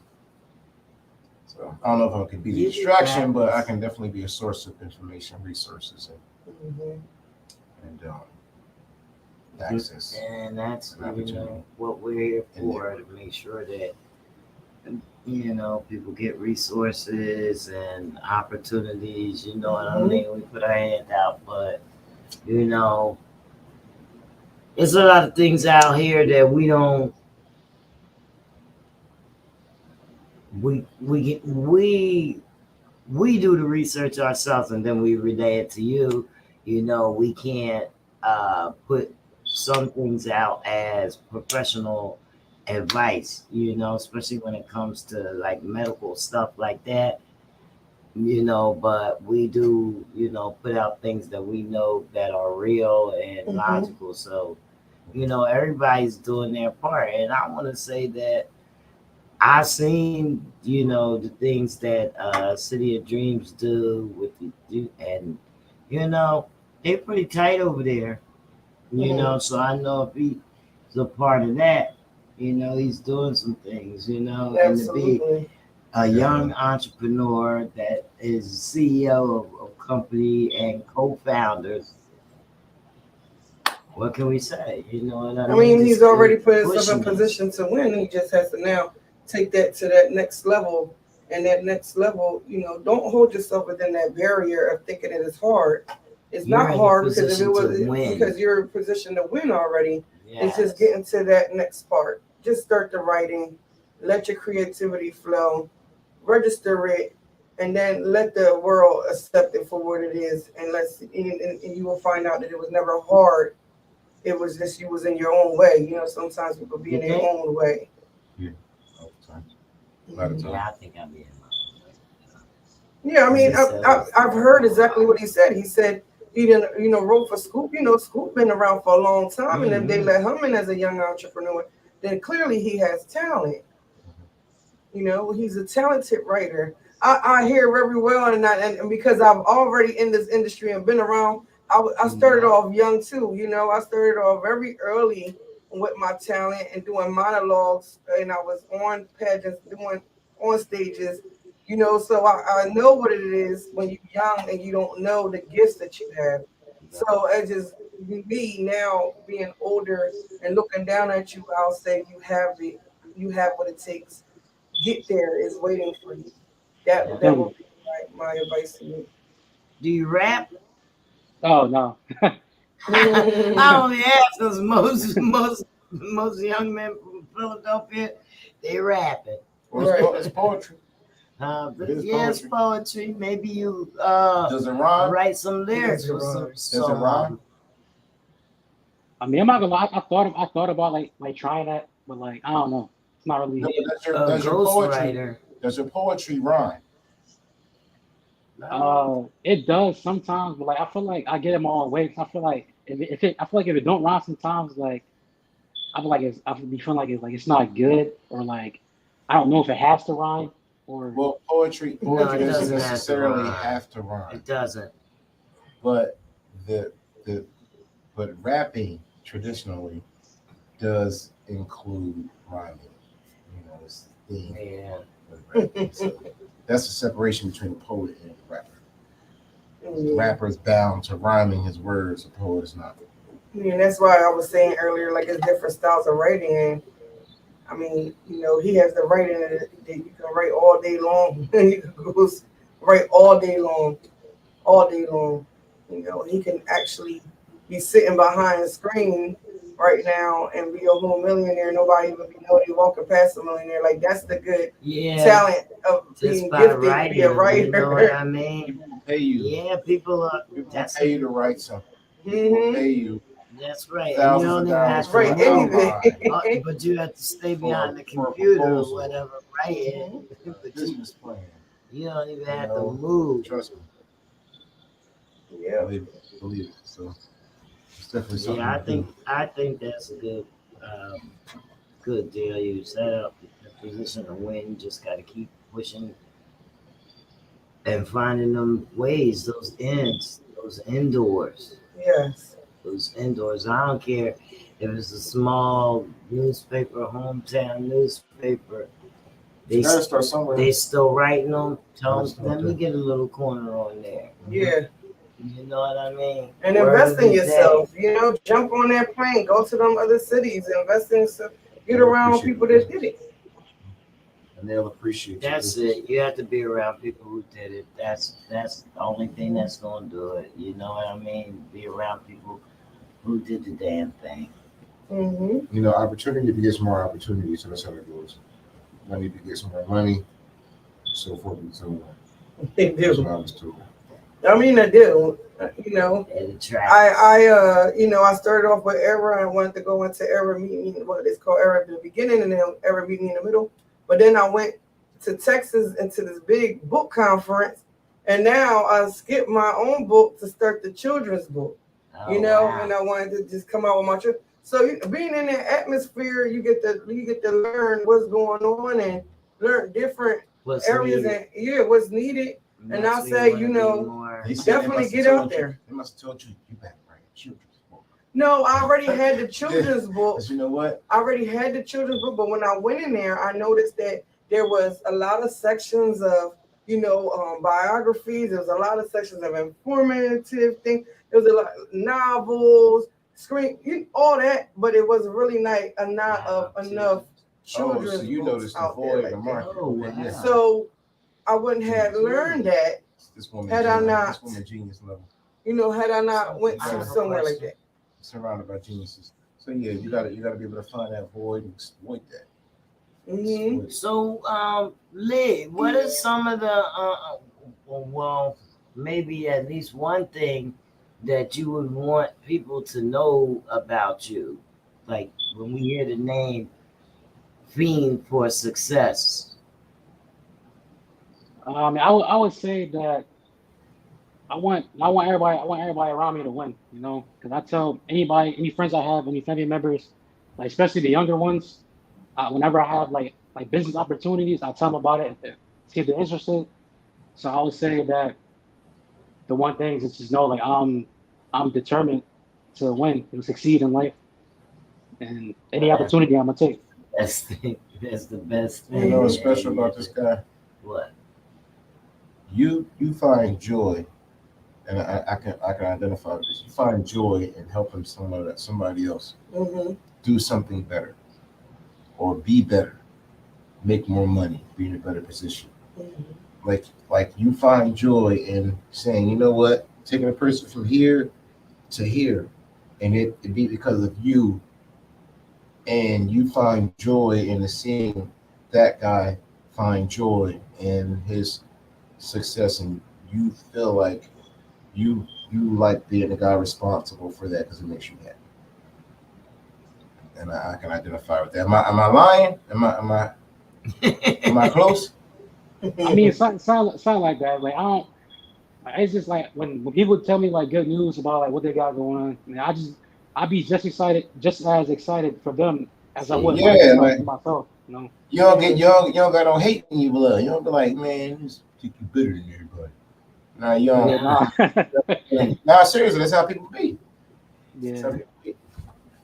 So I don't know if I can be the distraction, but I can definitely be a source of information, resources, and access. And that's what we're here for, to make sure that people get resources and opportunities. You know what I mean? We put our hand out, but it's a lot of things out here that we don't. We do the research ourselves, and then we relay it to you. We can't put some things out as professional advice, especially when it comes to like medical stuff like that, but we do, put out things that we know that are real and logical. So, everybody's doing their part. And I want to say that I've seen, the things that City of Dreams do with and they're pretty tight over there. So I know if he's a part of that, he's doing some things, and to be a young entrepreneur that is CEO of a company and co-founders. What can we say? You know what I mean? He's already put himself in position to win. He just has to now take that to that next level. And that next level, don't hold yourself within that barrier of thinking it is hard. It's not hard because because you're in position to win already. It's just getting to that next part. Just start the writing, let your creativity flow, register it, and then let the world accept it for what it is. And and you will find out that it was never hard. It was just you was in your own way. Sometimes people be in their own way. Yeah, all the time. A lot of times. Yeah, I think I'll be in my own way. Yeah, I mean, He said I've heard exactly what he said. He said he didn't, wrote for Scoop. Scoop been around for a long time, and if they let him in as a young entrepreneur, then clearly he has talent. He's a talented writer. I hear very well, and because I'm already in this industry and been around, I started off young too. I started off very early with my talent and doing monologues, and I was on pageants, doing on stages. So I know what it is when you're young and you don't know the gifts that you have. So as just me now being older and looking down at you, I'll say you have what it takes. Get there is waiting for you. That Thank would you. be my advice to you. Do you rap? Oh no. I only ask because most young men from Philadelphia, they rapping. Well, it's poetry. But It is yes, poetry. poetry. Maybe you Does it rhyme? write some lyrics Does it for rhyme? Does it rhyme? I mean, I'm not gonna lie. I thought about like trying that, but like I don't know. It's not No, really. but a does your poetry ghostwriter. does your poetry rhyme? It does sometimes, but like I feel like I get in my own way. 'Cause I feel like I feel like if it don't rhyme sometimes, like I feel like I feel be feeling like it's not good, or like I don't know if it has to rhyme or. Well, poetry No, it doesn't doesn't have to necessarily rhyme. have to rhyme, It doesn't. but the the but rapping traditionally does include rhyming. It's the theme Yeah. of rapping. So that's the separation between a poet and a rapper. The rapper is bound to rhyming his words. A poet is not. And that's why I was saying earlier, like it's different styles of writing. And I mean, he has the writing that you can write all day long. You can go write all day long. He can actually be sitting behind a screen right now and be a whole millionaire. Nobody even know they walking past a millionaire. Like that's the good Yeah. talent of Just being by gifted to be a writing, writer. you know what I mean? People will pay you. Yeah, people are. People will That's pay you to write something. People will pay you That's right. And you thousands don't of even dollars have for to Right, move. anything. But you have to stay behind the for a computer or proposal, whatever, writing. But business plan. you don't even You have to know, move. trust me, Yeah. believe it. So it's definitely something Yeah, to do. I think that's a good deal. You set up the position to win. You just got to keep pushing and finding them ways, those ends, those indoors. Yes. Those indoors. I don't care if it's a small newspaper, hometown newspaper. You gotta start somewhere. They still writing them. Tell Gotta them, start let me there. get a little corner on there. Yeah. You know what I mean? And Word invest of in the yourself. Jump on that plane, go to them other cities, invest in yourself, get They'll around appreciate people the that did business. it. And they'll appreciate day. your That's business. it. You have to be around people who did it. That's the only thing that's gonna do it. You know what I mean? Be around people who did the damn thing. Mm-hmm. Opportunity begets more opportunity. So that's how it goes. Money begets more money, so forth and so on. They That's do. what I was told. I mean, I do. It attracts. I started off with Era. I wanted to go into Era meeting, what it's called Era at the beginning, and then Era meeting in the middle. But then I went to Texas into this big book conference, and now I skipped my own book to start the children's book. Oh, wow. And I wanted to just come out with my children. So being in that atmosphere, you get to learn what's going on and learn different What's areas needed. and what's needed. And That's I'll where say, wanna be more. They said definitely they get must have out told you. there. They must have told you better write a children's book. No, I already had the children's book. But you know what? I already had the children's book, but when I went in there, I noticed that there was a lot of sections of, biographies. There was a lot of sections of informative things. There was a lot of novels, all that, but it was really not of enough children's So you books noticed the out there void in like the that. market. Oh, Okay, wow. yeah. So I wouldn't have learned that This woman had I genius. not, This woman genius level. had I not went I to have a somewhere like question. that. Surrounded by geniuses. So yeah, you gotta be able to find that void and exploit that. Mm-hmm. So, Lee, what are some of the well, maybe at least one thing that you would want people to know about you? Like when we hear the name Fiend for Success. I would say that I want everybody around me to win, you know, because I tell anybody, any friends I have, any family members, like especially the younger ones, whenever I have like business opportunities, I tell them about it, see if they're interested. So I would say that the one thing is just know like I'm determined to win and succeed in life, and any opportunity I'm gonna take. That's the best You thing. know what's special about this guy? What? You find joy, and I can identify with this. You find joy in helping somebody else Mm-hmm. do something better or be better, make more money, be in a better position. Like you find joy in saying, you know what, taking a person from here to here, and it be because of you, and you find joy in seeing that guy find joy in his success, and you feel like you like being the guy responsible for that because it makes you happy. And I can identify with that. Am I lying? Am I close? I mean, sound like that. Like I don't. Like, it's just like when people tell me like good news about like what they got going on. I mean, I'd be just excited, just as excited for them as I would like Yeah, for like myself. You know. you don't got no hate in your blood. You don't be like, man, just think you better than everybody. Nah, you Yeah, don't. nah. Nah, seriously, that's how people be. That's how Yeah. people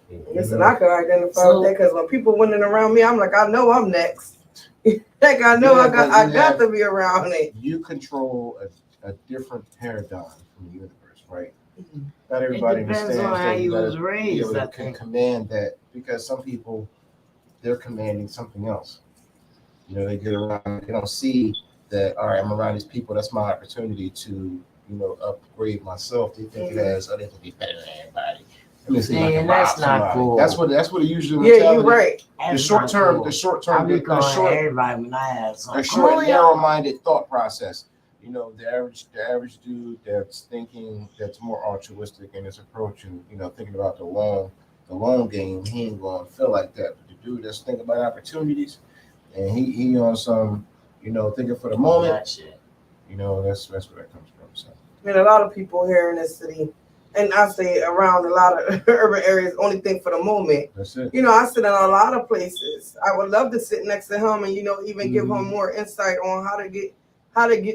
be. Listen, I can identify So- with that because when people winning around me, I'm like, I know I'm next. Like I know Yeah, I got but you got have- to be around it. You control a different paradigm from the universe, right? Mhm. Not It everybody depends understands on how that you gotta was be raised. able I to think. command that, because some people, they're commanding something else. You know, they get around, they don't see that, all right, I'm around these people, that's my opportunity to, upgrade myself. They think it as, oh, they can be better than everybody. I mean, See, like and that's not cool. That's what it usually Yeah, you're right. The That's short not term, cool. the short I term, be the calling short, everybody when I have a something. short, narrow-minded thought process. You know, the average dude that's thinking, that's more altruistic in his approach, and thinking about the long game, he ain't gonna feel like that. But the dude that's thinking about opportunities, and he on some, thinking for the moment. That shit. That's where that comes from. So I mean, a lot of people here in this city, and I say around a lot of urban areas, only think for the moment. that's it. I sit in a lot of places. I would love to sit next to him and even give him more insight on how to get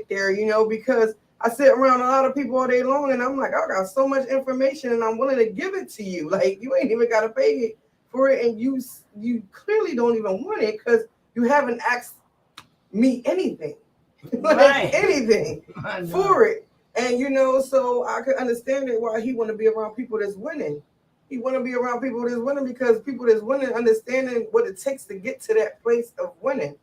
there. Because I sit around a lot of people all day long, and I'm like, I got so much information, and I'm willing to give it to you. Like you ain't even got to pay for it, and you clearly don't even want it because you haven't asked me anything, like Right. anything I know. for it. And so I could understand it why he want to be around people that's winning. He want to be around people that's winning because people that's winning understanding what it takes to get to that place of winning.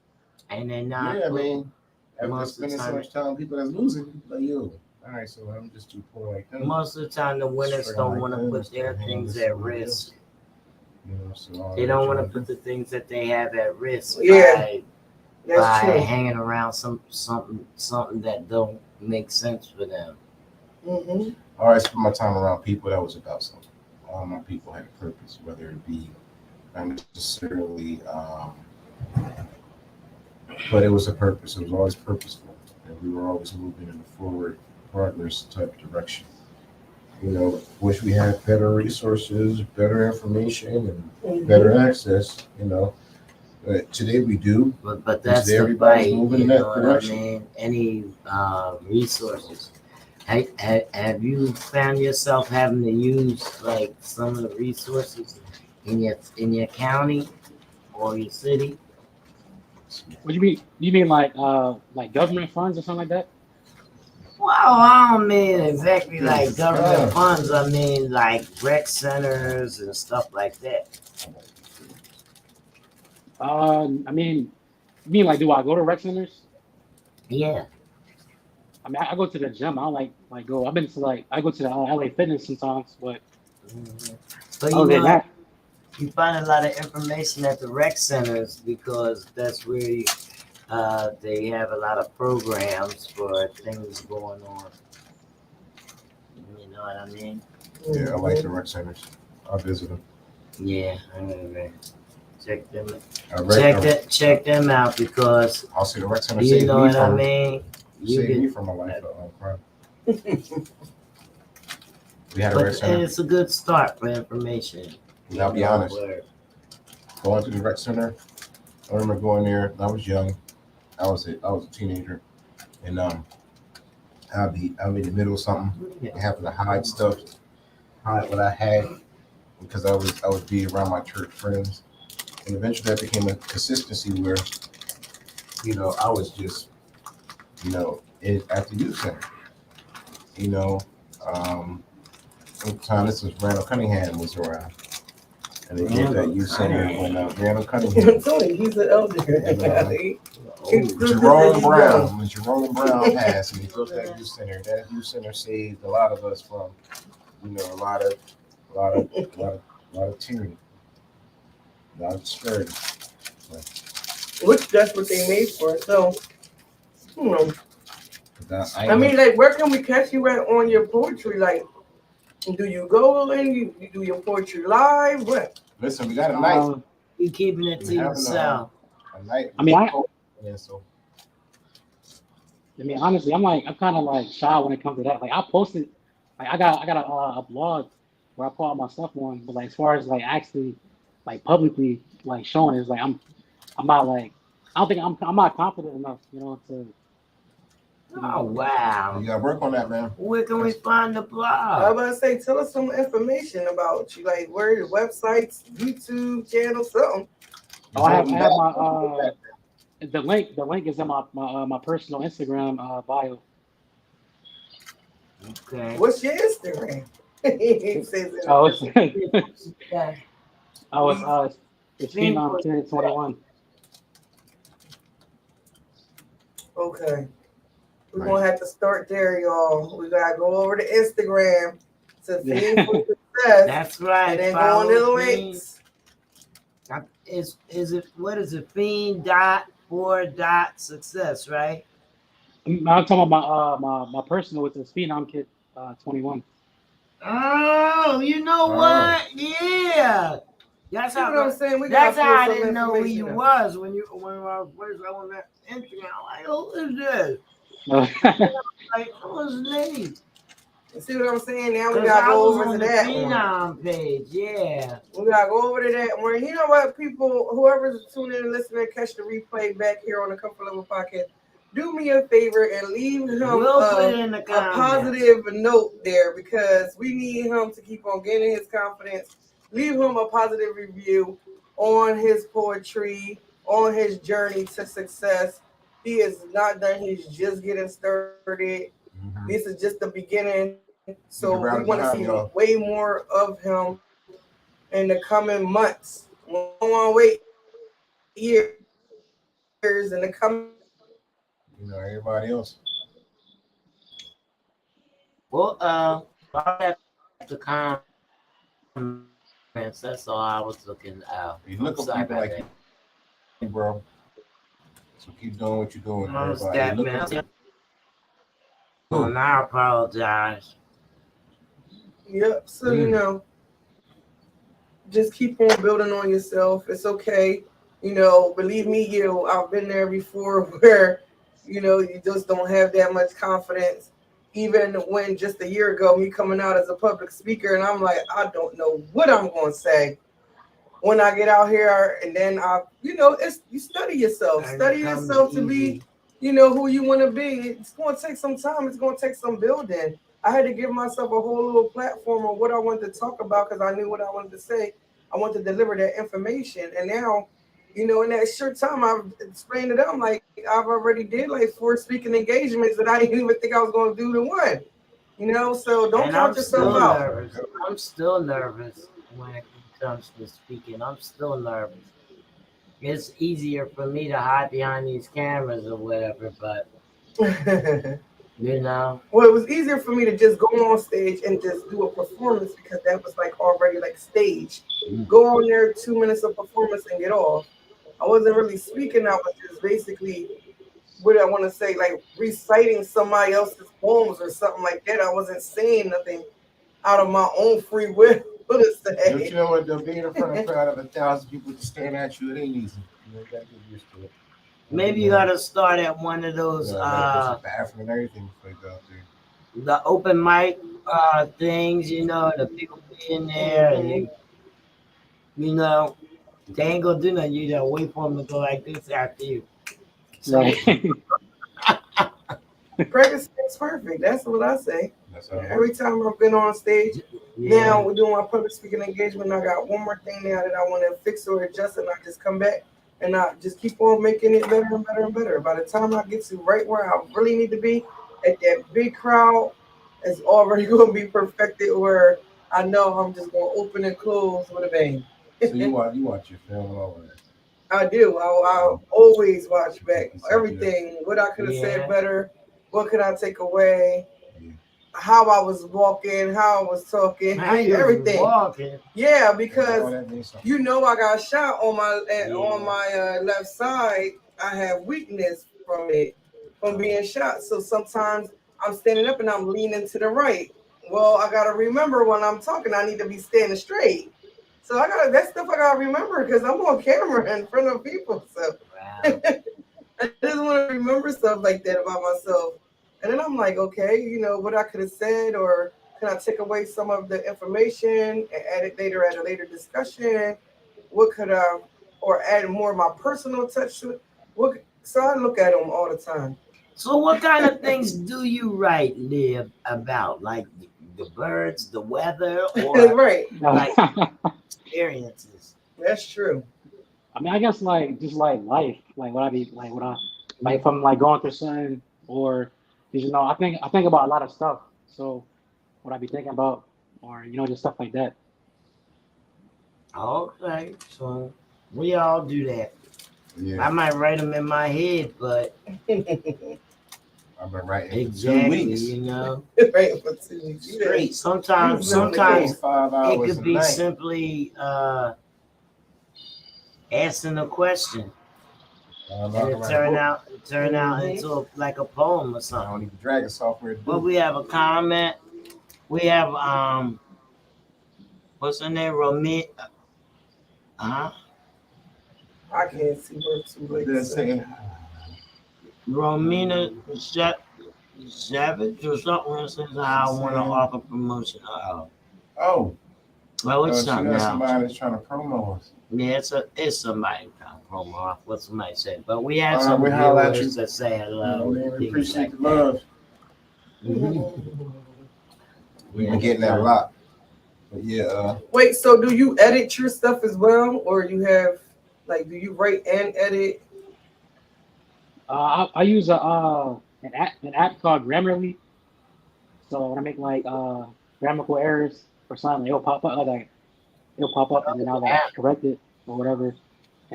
And then not. Yeah, I mean, after most of the spending so time- much time with people that's losing, like yo, all right, so I'm just too poor like them. Most of the time, the winners Straight don't like want to them, put instead their of handing things this to at somebody risk. else. So all They that don't you want to wanna put do. the things that they have at risk Yeah. That's by true. hanging around something that don't make sense for them. Mm-hmm. All right, spend my time around people that was about something. All my people had a purpose, whether it be not necessarily, but it was a purpose. It was always purposeful, and we were always moving in a forward progress type direction. Wish we had better resources, better information, and better access. But today we do. But that's Today the everybody's fight. moving You in that know what I direction. mean? Any resources. Have you found yourself having to use like some of the resources in your county or your city? What do you mean? You mean like government funds or something like that? Well, I don't mean exactly like Yeah. government funds. I mean like rec centers and stuff like that. I mean, you mean like do I go to rec centers? Yeah. I mean, I go to the gym. I don't like go. I've been to I go to the LA Fitness sometimes, but Mhm. But other than that, you find a lot of information at the rec centers because that's where they have a lot of programs for things going on. You know what I mean? Yeah, I like the rec centers. I visit them. Yeah, I know that. Check them. A rec- Check them out because Also, the rec center you saved know me what I from mean. saved me Could, from a life of crime. We had a but rec center. it's a good start for information. And I'll be honest, going to the rec center, I remember going there. I was young. I was a teenager, and I'd be in the middle of something, and having to hide stuff, hide what I had, because I would be around my church friends, and eventually that became a consistency where, I was just, at the youth center, you know, sometime this was Randall Cunningham was around, and they did that youth center when Randall Cunningham. Tony, he's an elder. Jerome Brown, when Jerome Brown passed, and he built that youth center. That youth center saved a lot of us from, a lot of tyranny, a lot of disparity. Which that's what they made for. So, I mean, like, where can we catch you at on your poetry? Like, do you go and you do your poetry live? What? Listen, we got a night. You keeping it to yourself. A night. I mean, so. I mean, honestly, I'm kind of like shy when it comes to that. Like, I posted, like, I got a blog where I put all my stuff on, but like, as far as like actually, like publicly, like showing is like, I'm not like, I don't think I'm not confident enough, to. Oh wow! You gotta work on that, man. Where can we find the blog? I was about to say, tell us some information about you, like where your websites, YouTube channel, something. Oh, I have my the link is in my personal Instagram bio. Okay. What's your Instagram? It's Fiend 21. Okay. We're going to have to start there, y'all. We got to go over to Instagram to Fiend for Success. That's right. And then go on to the links. What is it? Fiend.for.success, right? I'm talking about my personal, which is Phenom Kid 21. Oh, you know what? Yeah. That's how I'm saying. That's how I didn't know who you was when I first on that Instagram. I'm like, who is this? Like, what's his name? You see what I'm saying? Now we gotta go over to that Phenom page, yeah. We gotta go over to that one. You know what, people, whoever's tuning in and listening, catch the replay back here on the Comfort Level Podcast. Do me a favor and leave him a positive note there, because we need him to keep on gaining his confidence. Leave him a positive review on his poetry, on his journey to success. He is not done. He's just getting started. Mm-hmm. This is just the beginning. So we want to see way more of him in the coming months. We don't want to wait years in the coming. Everybody else. Well, I have the comments. That's all I was looking out. You look at people like you, bro. So keep doing what you're doing. And I apologize. Yep. So just keep on building on yourself. It's okay. Believe me, I've been there before where, you just don't have that much confidence. Even when just a year ago, me coming out as a public speaker, and I'm like, I don't know what I'm going to say when I get out here. And then you study yourself. Study yourself to be, who you want to be. It's going to take some time. It's going to take some building. I had to give myself a whole little platform of what I wanted to talk about, because I knew what I wanted to say. I wanted to deliver that information. And now, in that short time, I've explained it. I'm like, I've already did like 4 speaking engagements that I didn't even think I was going to do to one. So don't count yourself out. Nervous. I'm still nervous when it comes to speaking. I'm still nervous. It's easier for me to hide behind these cameras or whatever, but Well, it was easier for me to just go on stage and just do a performance, because that was like already like stage. Go on there, 2 minutes of performance and get off. I wasn't really speaking. I was just basically, what I want to say, like reciting somebody else's poems or something like that. I wasn't saying nothing out of my own free will. to Don't say. you know what? Though, being in front of a crowd of 1,000 people just staring at you, it ain't easy. You know, you gotta get used to it. Maybe you gotta start at one of those You gotta go to the bathroom and everything before you go out there. the open mic things, the people be in there and you know, they ain't gonna do nothing. You gotta wait for them to go like this after you. So Right. Practice makes perfect. That's what I say. That's how it Every works. time I've been on stage, yeah. now we're doing my public speaking engagement. I got one more thing now that I want to fix or adjust, and I just come back and I just keep on making it better and better and better. By the time I get to right where I really need to be, at that big crowd, it's already going to be perfected. Where I know I'm just going to open and close with a bang. So you watch your film and all of that. I do. I always watch back everything. What I could have said better. What could I take away? Yeah. How I was walking, how I was talking, How you everything. walking? Yeah, because All that means something. you know I got shot on my left side. I have weakness from it, from being shot. So sometimes I'm standing up and I'm leaning to the right. Well, I gotta remember when I'm talking, I need to be standing straight. So that stuff I gotta remember because I'm on camera in front of people. So Wow. I just want to remember stuff like that about myself. And then I'm like, okay, what I could have said, or can I take away some of the information and add it later at a later discussion? What could I, or add more of my personal touch to it? So I look at them all the time. So what kind of things do you write there about? Like the birds, the weather, or Right. like experiences? That's true. I mean, I guess like just like life, like what I be like what I like if I'm like going through something or I think about a lot of stuff. So what I be thinking about or just stuff like that. Okay, so we all do that. Yeah. I might write them in my head, but I've been writing exactly, for 2 weeks. Right, for 2 weeks. Straight. Sometimes Sometimes 5 hours it could a be night. simply asking a question, and it turn out into like a poem or I don't something. even drag a software to do But it. we have a comment. We have what's her name? I can't see her too late. Just saying. Romina Savage or something says I want to offer promotion. Oh, Well, it's she something got else. somebody that's trying to promo us. Yeah, it's somebody trying to promo off what somebody said. But we had All right, some we holla at viewers you. that say hello. Man, we things appreciate like the love. that. We've been getting that a lot. But yeah, Wait, so do you edit your stuff as well, or you have do you write and edit? I use an app called Grammarly. So when I make like grammatical errors or something, it'll pop up and then I'll like correct it or whatever.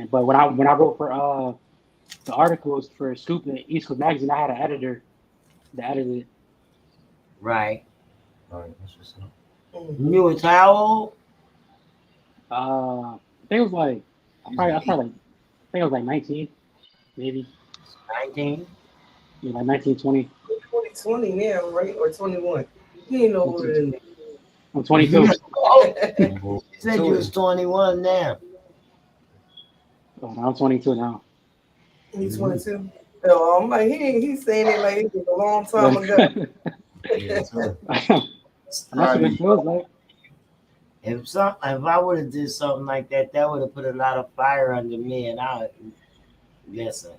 But when I wrote for the articles for Scoop and East Coast Magazine, I had an editor that edited it. Right. all right, that's what's up. You was how old? I think it was like I think it was like 19, maybe. 19. Yeah, like 19, 20. 2020 now, right? Or 21? He ain't no older than me. I'm 22. You said you was 21 now. Oh, I'm 22 now. He's 22. No, I'm like he's saying it like it was a long time ago. Yeah, too. That's what it feels like. If I would have did something like that, that would have put a lot of fire under me, and I listen.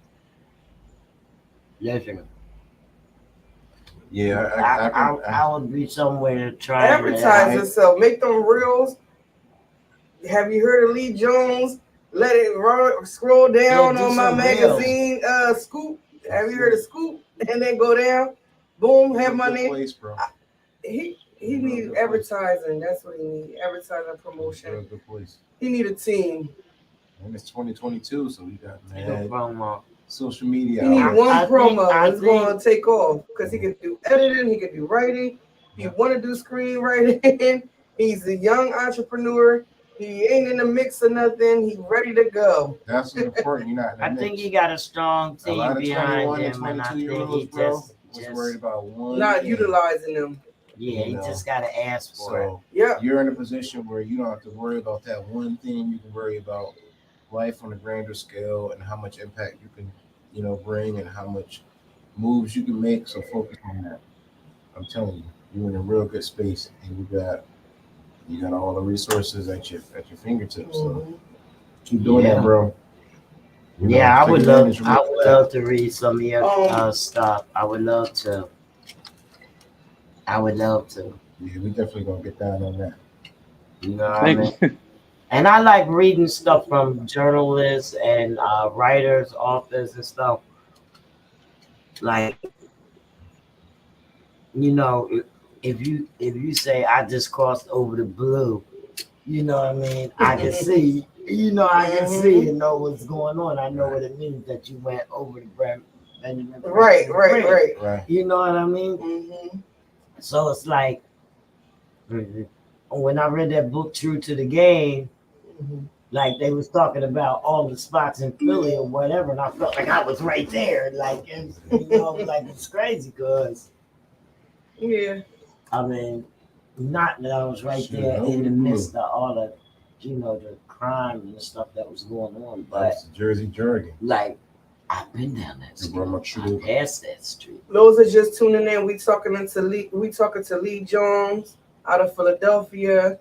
Yeah, I would be somewhere trying Advertise yourself. Make them reels. Have you heard of Lee Jones? Let it run. Scroll down on my magazine. Scoop. Have you heard of Scoop? And then go down. Boom. Have my name. Place, bro. He needs advertising. That's what he needs. Advertising promotion. Good place. He need a team. And it's 2022, so we got promo. social media. He need one promo. It's going to take off because he could do editing. He could do writing. He want to do screenwriting. He's a young entrepreneur. He ain't in the mix or nothing. He ready to go. That's important. You're not. I think he got a strong team a lot of behind 21 him, and and I 22 year think olds, he bro, just was worried about one. Not thing. utilizing them. Yeah, You you know, just gotta ask for it. So Yeah. you're in a position where you don't have to worry about that one thing. You can worry about life on a grander scale and how much impact you can, bring and how much moves you can make. So focus on that. I'm telling you, you're in a real good space, and you got all the resources at your fingertips. So Mhm. keep doing Yeah. that, bro. Yeah, I take would advantage love. of I what's would back. love to read some of your Um, stuff. I would love to. I would love to. Yeah, we definitely gonna get down on that. You know what I mean? Thank you. And I like reading stuff from journalists and writers, authors, and stuff. Like, you know, if you say I just crossed over the blue, you know what I mean? I can see, I can see and know what's going on. I know what it means that you went over the Benjamin right, Franklin right, Bridge. right. Right. You know what I mean? Hmm. So it's like when I read that book, True to the Game, like they was talking about all the spots in Philly or whatever, and I felt like I was right there. Like, and, like it's crazy because Yeah. I mean, not that I was right Sure, there over in the the blue. midst of all the, the crime and the stuff that was going on, but That's the Jersey Jargon. like I've been down that You brought my street, true. I passed that street. Those are just tuning in. We talking to Lee Jones out of Philadelphia,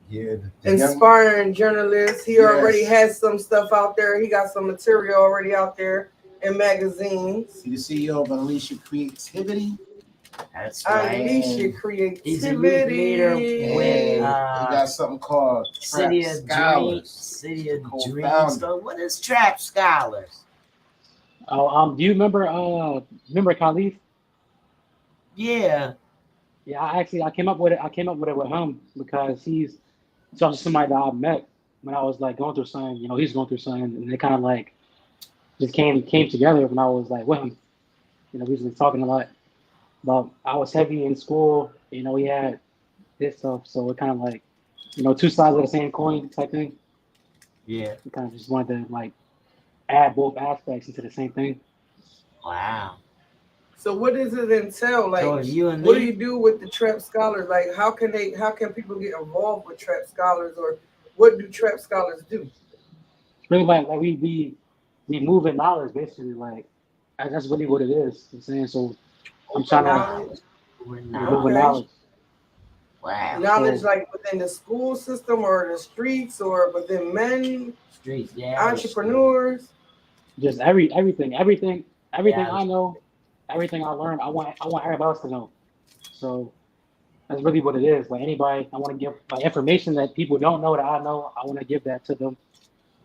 Yeah, the young, inspiring journalist. He Yes. already has some stuff out there. He got some material already out there in magazines. the CEO of Unleash Your Creativity. That's right. Unleash your creativity. He's a youth leader with He got something called City Trap of Dreams. Scholars. City of Dreams. Co-founder. So what is Trap Scholars? Do you remember Khalif? Yeah. Yeah, I came up with it. I came up with it with him because he's also somebody that I met when I was like going through something. He's going through something, and they kind of like just came together when I was like with him. We was talking a lot, but I was heavy in school. We had this stuff, so it kind of like two sides of the same coin type thing. Yeah. We kind of just wanted to like add both aspects into the same thing. Wow. So what does it entail? Like, So you and what do Lee? you do with the Trap Scholars? Like, how can people get involved with Trap Scholars, or what do Trap Scholars do? It's really like we move in knowledge basically. Like that's really what it is. I'm saying so. I'm trying to Knowledge. move with Okay. knowledge. Wow. Knowledge, So- like within the school system or the streets or within men, Streets, yeah. entrepreneurs. Just everything Yeah. I know, everything I learned. I want everybody else to know. So that's really what it is. Like anybody, I want to give like information that people don't know that I know. I want to give that to them,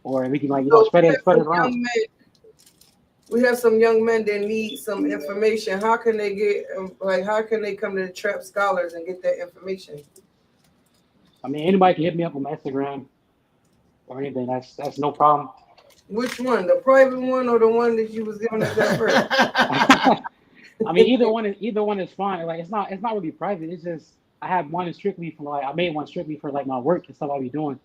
or we can So spread it around. We have some young men that need some information. How can they get how can they come to the Trap Scholars and get that information? I mean, anybody can hit me up on my Instagram or anything. That's no problem. Which one? The private one or the one that you was giving us at first? I mean, either one is fine. Like it's not really private. It's just I have one strictly for like I made one strictly for like my work and stuff I be doing.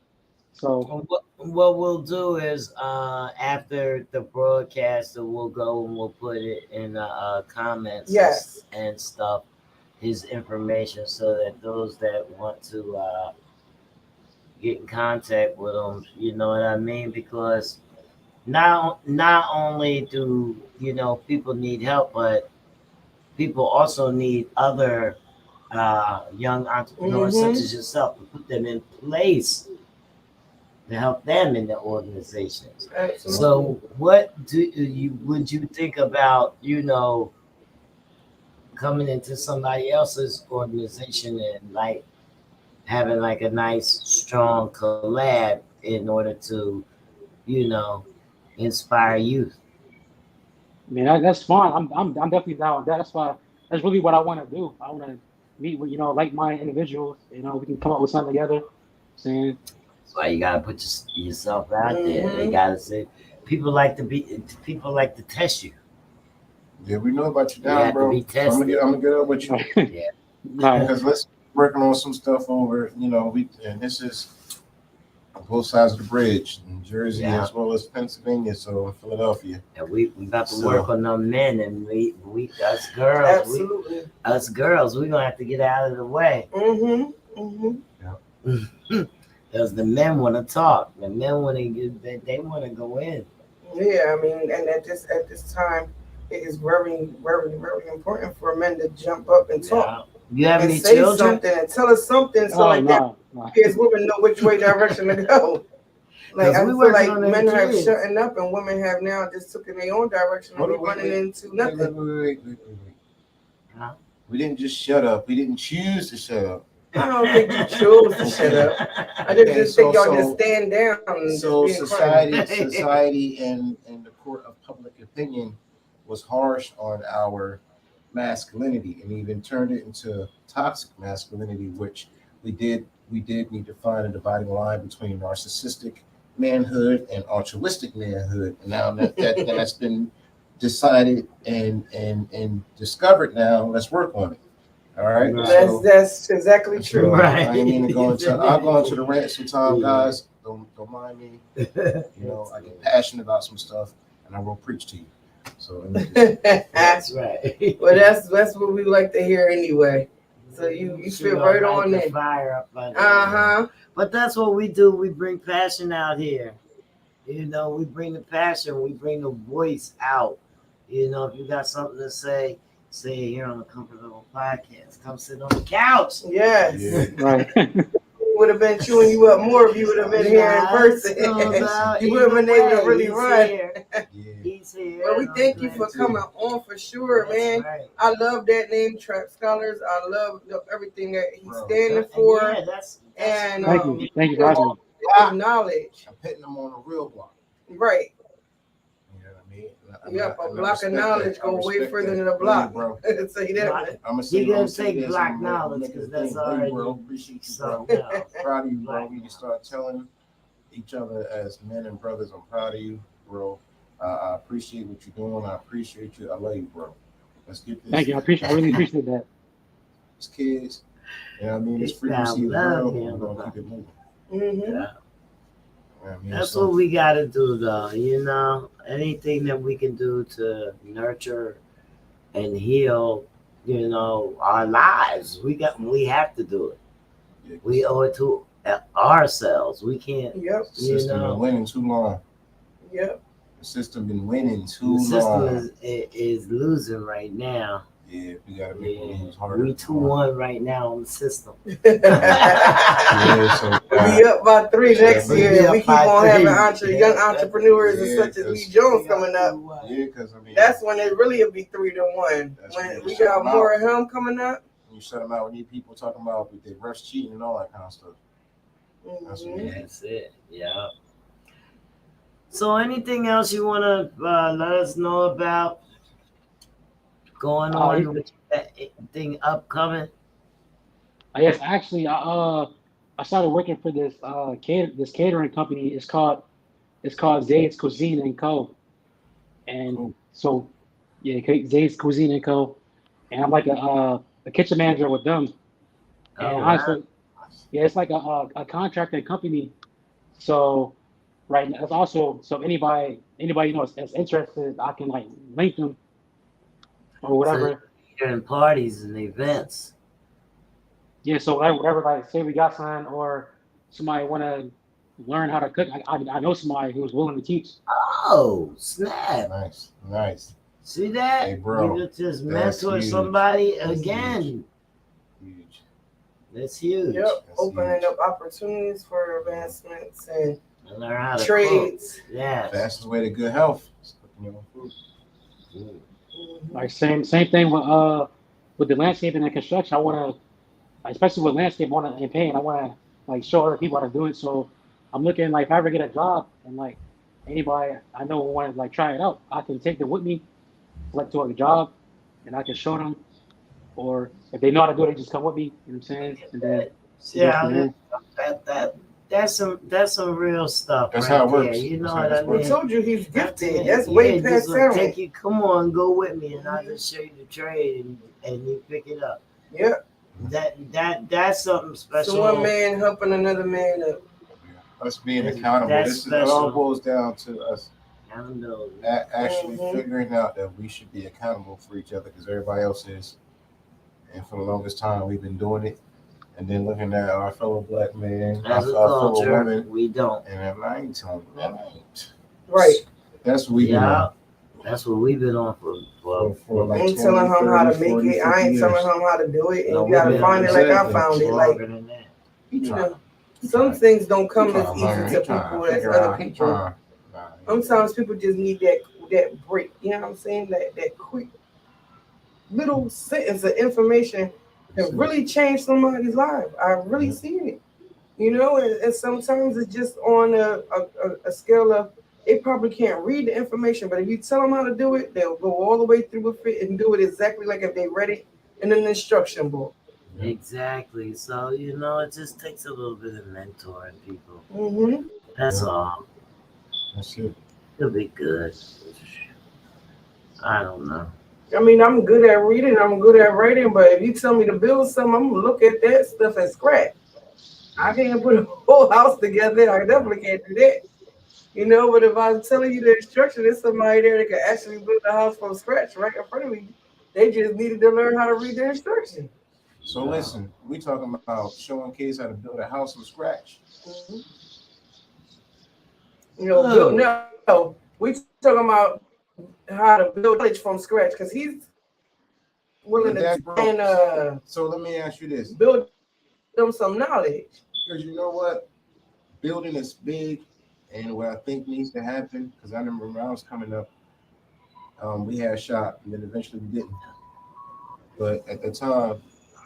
So What we'll do is after the broadcast, we'll go and we'll put it in the comments Yes. and stuff, his information, so that those that want to get in contact with him, you know what I mean? Because not only do people need help, but people also need other young entrepreneurs such as yourself to put them in place to help them in their organizations. Absolutely. So what would you think about, coming into somebody else's organization and like having like a nice strong collab in order to, inspire youth? I mean that's fine. I'm definitely down with that. That's really what I want to do. I want to meet with like-minded individuals. We can come up with something together. Saying That's why you gotta put yourself out there. They gotta say people like to test you. Yeah, we know about you You down, have to bro. be So I'm tested. gonna get up with you. Yeah. right. Because let's working on some stuff over, and this is both sides of the bridge, in Jersey Yeah. as well as Pennsylvania, so in Philadelphia. And we got to So- work on them men, and we us girls, Absolutely. we're gonna have to get out of the way. Because the men want to talk. The men want to they want to go in. Yeah, I mean, and at this time, it is very, very, very important for men to jump up and talk. Yeah. You have and any say children? something and tell us something so Oh, like that no. kids women know which way direction to go. Like 'Cause I we feel working like on them men have kids. shutting up and women have now just taken their own direction and Hold we're on, running into nothing. Wait. Huh? We didn't just shut up. We didn't choose to shut up. I don't think you chose to shut up. I just, Okay, think y'all so- just stand down and So just be quiet. society and the court of public opinion was harsh on our masculinity and even turned it into toxic masculinity, which we did need to find a dividing line between narcissistic manhood and altruistic manhood. And now that's been decided and discovered, now let's work on it. All right. Right. So- That's exactly true. so Right. I ain't mean to go into. I'll go into the rant sometime, guys. Don't mind me. You know, I get passionate about some stuff, and I will preach to you. So let me just- That's right. Well, that's what we like to hear anyway. So you She fit gonna right light on the in. fire up by the Uh-huh. But that's what we do. We bring passion out here. You know, we bring the passion. We bring the voice out. You know, if you got something to say it here on the Comfortable Podcast. Come sit on the couch. Yes. Yeah. Right. Would have been chewing you up more if you would have been here in person. You would have been able to really run. Yeah. He's here. Well, we thank you for coming on for sure, man. I love that name, Trap Scholars. I love everything that he's standing for. Yeah, that's And Thank you for having me. knowledge. I'm putting them on a real block. Right. You know what I mean? Yep, a block of knowledge go way further than a block. bro. Say that. I'm gonna You gonna say take this, block I'm gonna knowledge make because it that's big. already Bro, appreciate you, bro. something else. Proud of you, bro. We can start telling each other as men and brothers. I'm proud of you, bro. I appreciate what you're doing. I appreciate you. I love you, bro. Let's get this. Thank you. I really appreciate that. It's kids. You know what I mean? This It's frequency is love, real. yeah. We're gonna keep it moving. Mm-hmm. Yeah. You know what I mean? That's So- what we gotta do, though. You know, anything that we can do to nurture and heal, you know, our lives, we have to do it. Yeah, We owe it to ourselves. We can't. Yep. the system you know. been winning too long. Yep. The system been winning too The system long. is losing right now. Yeah, we gotta make it Yeah, lose harder. we 2-1 right now on the system. Yeah, so We'll be up by 3 next Yeah, year. we'll be And we up keep by on having 3. young entrepreneurs and Yeah, such as because- Lee Jones coming up. yeah, because I mean, That's when it really will be 3-1. That's When when we you got shut 'em more of him coming up. when you shut them out, we need people talking about they refs cheating and all that kind of stuff. That's what Mhm. That's it. Yeah. So, anything else you want to let us know about going on with that thing upcoming? Yes, actually, I started working for this this catering company. It's called Zay's Cuisine and Co. And Cool. so, yeah, Zay's Cuisine and Co. And I'm like a kitchen manager with them. And Oh, honestly, yeah, it's like a contracting company. So right now, it's also so anybody you know that's interested, I can like link them or whatever. you're in parties and events. Yeah, so whatever, like say we got signed or somebody want to learn how to cook. I know somebody who's willing to teach. Oh, snap. Nice. See that? Hey, bro, You just that's mentor huge. somebody That's again. Huge. That's huge. Yep. That's Opening huge. up opportunities for advancements and And learn how to cook. trades. Yeah. Fastest way to good health is cooking your own food. Mhm. Like same thing with the landscaping and construction. I want to, especially with landscape, I want to and paint. I want to like show other people how to do it. So I'm looking like if I ever get a job and like anybody I know want to like try it out, I can take them with me like to a job and I can show them. Or if they know how to do it, they just come with me. You know what I'm saying? And then Yeah, that's some real stuff. That's right how it works. there. You know That's how what I it We mean? told you he's That's gifted. it. That's way Yeah, past just gonna talent. take you. Come on, go with me, and I'll just show you the trade, and you pick it up. Yep. That's something special. So one man helping another man up. us being That's accountable. This is, it all special. boils down to us Accountability. actually Mhm. figuring out that we should be accountable for each other because everybody else is. And for the longest time, we've been doing it. And then looking at our fellow black men, As a our fellow culture, women, we don't. and I ain't telling you, that ain't. Right. That's what we've been Yeah, on that's what we've been on for I like ain't 20, telling him how 30, to make 40, it. I 50 ain't telling years. him how to do it. And No, you we've gotta been find it like I exactly. found it. Like, longer than that. He you trying. know, some things don't come as Trying to learn. easy He to trying people to as figure other out. He people. trying. Sometimes people just need that break. You know what I'm saying? That quick little sentence of information can really change somebody's life. I really Yeah. seen it. You know, and sometimes it's just on a scale of they probably can't read the information, but if you tell them how to do it, they'll go all the way through with it and do it exactly like if they read it in an instruction book. Yeah. Exactly. So, it just takes a little bit of mentoring people. Mm-hmm. That's Yeah. all. That's it. It'll be good. I don't know. I mean, I'm good at reading, I'm good at writing, but if you tell me to build something, I'm gonna look at that stuff at scratch. I can't put a whole house together. I definitely can't do that. You know, but if I'm telling you the instruction, there's somebody there that can actually build a house from scratch right in front of me. They just needed to learn how to read the instruction. So listen, we talking about showing kids how to build a house from scratch. Mm-hmm. You know, no, we talking about how to build knowledge from scratch because he's willing But to that, and so let me ask you this, build them some knowledge. because you know what, building is big, and what I think needs to happen. Because I remember when I was coming up, we had shop, and then eventually we didn't. But at the time,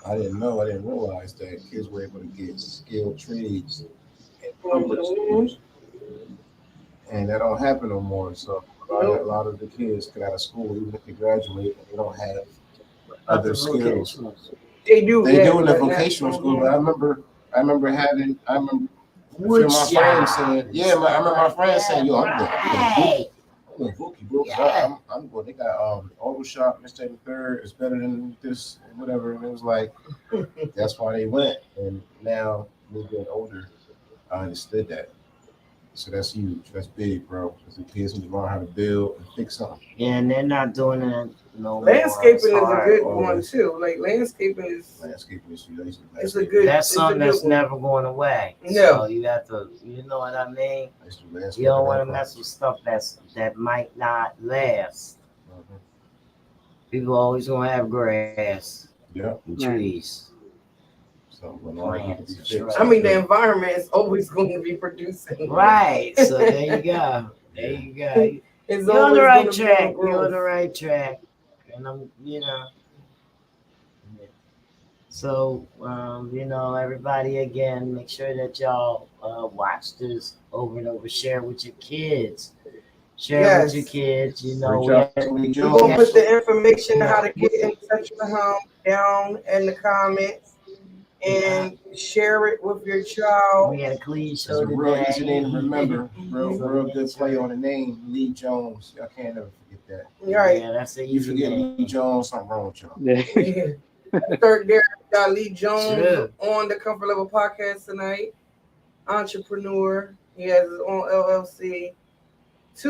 I didn't realize that kids were able to get skilled trades in public schools, and that don't happen no more. So a lot of the kids get out of school, even if they graduate, and they don't have other skills. They do. They that, do in the but not- vocational school, but I remember a few Wood of my friends saying, yeah, I remember my friends saying, yo, Right. I'm going Vookie, bro. Yeah. I'm going. They got auto shop, Mr. the Third is better than this, and whatever. And it was like that's why they went. And now me being older, I understood that. So that's huge. That's big, bro. Because the kids need to learn how to build and fix something. Yeah, and they're not doing it no more. Landscaping It's is a hard. good one too. Like landscaping is Landscaping is huge. it's a good. That's it's a something good that's one. never going away. No. So you have to, you know what I mean? You don't want to mess with stuff that might not last. Mhm. People always gonna have grass Yeah. and trees. So when all need to be fixed. I mean, the environment is always going to be producing. Right. So there you go. There you go. It's You're on the always right gonna be track. growth. You're on the right track. And I'm. So, everybody, again, make sure that y'all watch this over and over. Share with your kids. Share with your Yes. kids. Reach out to Lee We're Jones. gonna put the information how to get in touch with him down in the comments and share it with your child. We had a clean It's show a real easy today. name to remember. Real Mhm. good play on the name, Lee Jones. Y'all can't ever forget that. Right. Yeah, that's a You easy forget name. Lee Jones, something wrong with y'all. Yeah. Third there, got Lee Jones Sure. on the Comfort Level podcast tonight. Entrepreneur. He has his own LLC. He's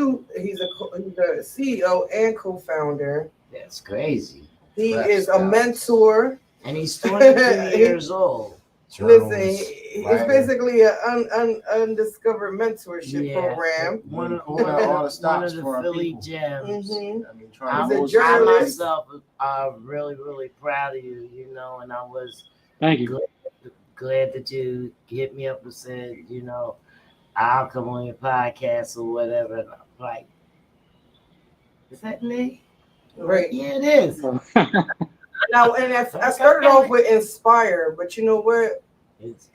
the CEO and co-founder. That's crazy. He Rap is a style. mentor. And he's 23 years old. Listen, Jones, it's Ryder. basically an undiscovered mentorship Yeah. program. One of, Pulling out all the stops the for our Philly people. gems. Mhm. I mean, He's trying a to I motivate journalist. myself are really, really proud of you, and I was Thank you. glad that you hit me up and said, I'll come on your podcast or whatever. And I'm like, is that me? Right. Yeah, it is. Now, and I started off with inspire, but you know what? It's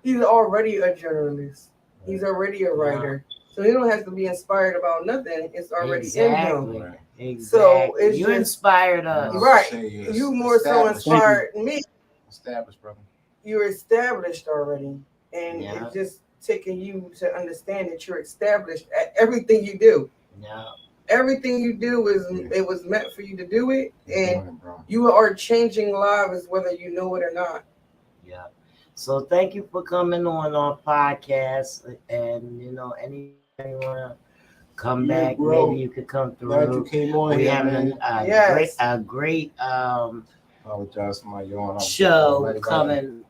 He's already a journalist. He's already a writer. So he don't have to be inspired about nothing. It's already in him. Right. Exactly. So it's You just- inspired us. Right. Say yes. You more so Established. inspired me. Established, brother. You're established already. And Yeah. it's just taking you to understand that you're established at everything you do. Yeah. Everything you do it was meant for you to do it, You're and doing it, bro. you are changing lives whether you know it or not. Yeah. So thank you for coming on our podcast. And anytime you wanna come Yeah, back, bro. maybe you could come Glad you through. came on We here, having man. a Yes. great Apologize for my yawn. I was show like, coming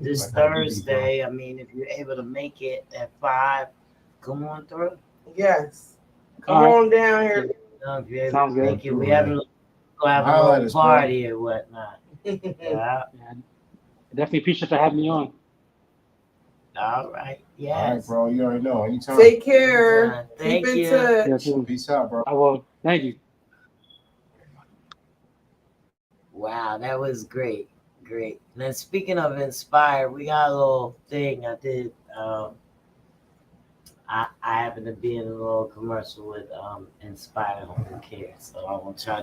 this like how you be, Thursday. I mean, if you're able to make it at 5, come on through. Yes. Come All right. on down here. If you're able Sounds to good. make it, we having gonna have a Holla at little us, bro. party or whatnot. Yeah. Yeah, I definitely appreciate you having me on. All right. All right, Yes. bro. You already know. Anytime. Take care. Thank Keep in you. touch. Yeah, too. Peace out, bro. I will. Thank you. Wow, that was great. Great. Now speaking of inspired, we got a little thing I did. I happen to be in a little commercial with Inspire Home Care. So I want to try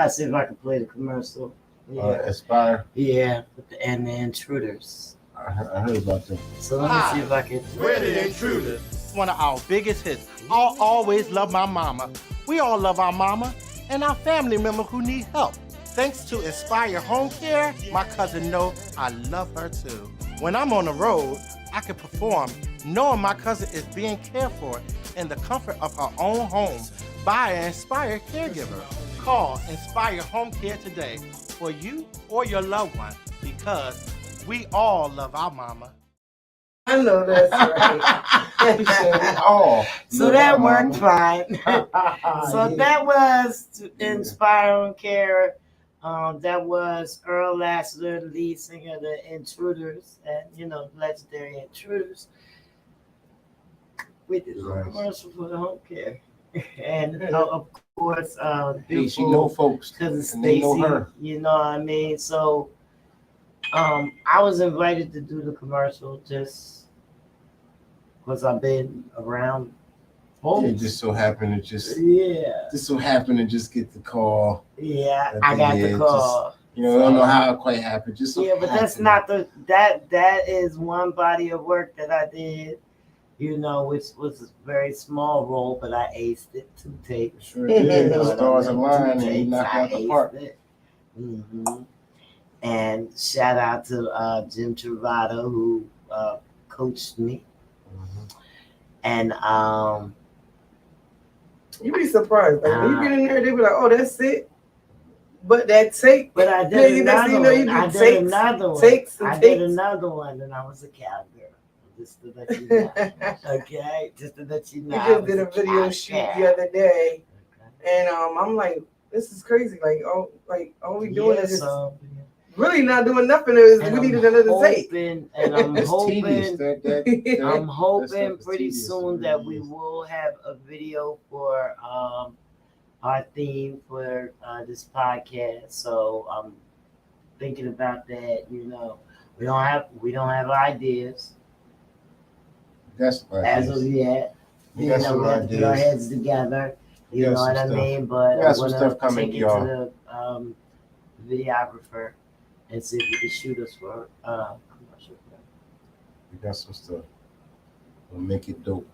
to see if I can play the commercial. Yeah. Aspire. Yeah. And the intruders. I heard about them. So let me see if I can. We're the Intruders. One of our biggest hits. I'll always love my mama. We all love our mama and our family member who need help. Thanks to Inspire Home Care, my cousin know I love her too. When I'm on the road, I can perform knowing my cousin is being cared for in the comfort of her own home by an Inspire caregiver. Call Inspire Home Care today for you or your loved one because we all love our mama. I know that's right. He said, "Oh, So that worked fine. So Yeah. that was to Inspire Home Care. That was Earl Lassiter, lead singer of the Intruders, and legendary Intruders. We did a little Nice. commercial for the home care, and of course, Hey, she know folks, because and they know Stacy, her. you know what I mean. So, I was invited to do the commercial just because I've been around. It just so happened to just get the call. Yeah, At I the got end, the call. I don't know how it quite happened. Just so Yeah, but that's happened. not that is one body of work that I did, which was a very small role, but I aced it 2 takes. Sure did. know The what stars I mean? aligned 2 and you takes, knocked I out the aced park. it. And shout out to Jim Travato who coached me. And You be surprised. Like, when you get in there, they be like, "Oh, that's it." But that take. but I Yeah, did you next another thing you know, you one. do I did takes, another one. takes and I did takes. another one, and I was a cowgirl. Just to let you know. Okay, just to let you know. You I just was did a video cowgirl. shoot the other day, Okay. and I'm like, this is crazy. Like, all we doing Yeah, is just so, really not doing nothing. Is and we I'm needed another take. hoping, and I'm It's tedious. hoping, I'm hoping stuff is pretty tedious, soon it that really we is. will have a video for our theme for this podcast. So I'm thinking about that. We don't have ideas That's what as of yet. We got some We have to get our ideas. heads together. We You got know some what I stuff. mean? But We got I'm some gonna stuff coming, take it y'all. to the videographer and see if he can shoot us for commercial. We got some stuff. We'll make it dope.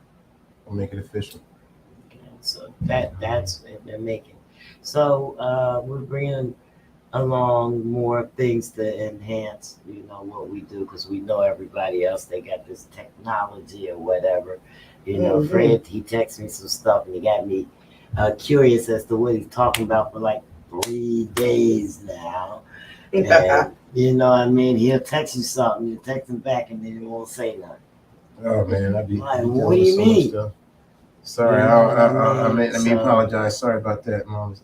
We'll make it official. Okay, so that's what they're making. So we're bringing along more things to enhance, what we do, because we know everybody else, they got this technology or whatever. Fred, he texted me some stuff and he got me curious as to what he's talking about for like 3 days now. And you know what I mean? He'll text you something, you text him back, and then he won't say nothing. Oh man, I be Like, dealing what with do you so much mean? stuff. Sorry, You know what I mean? let me So- apologize. Sorry about that, Mom.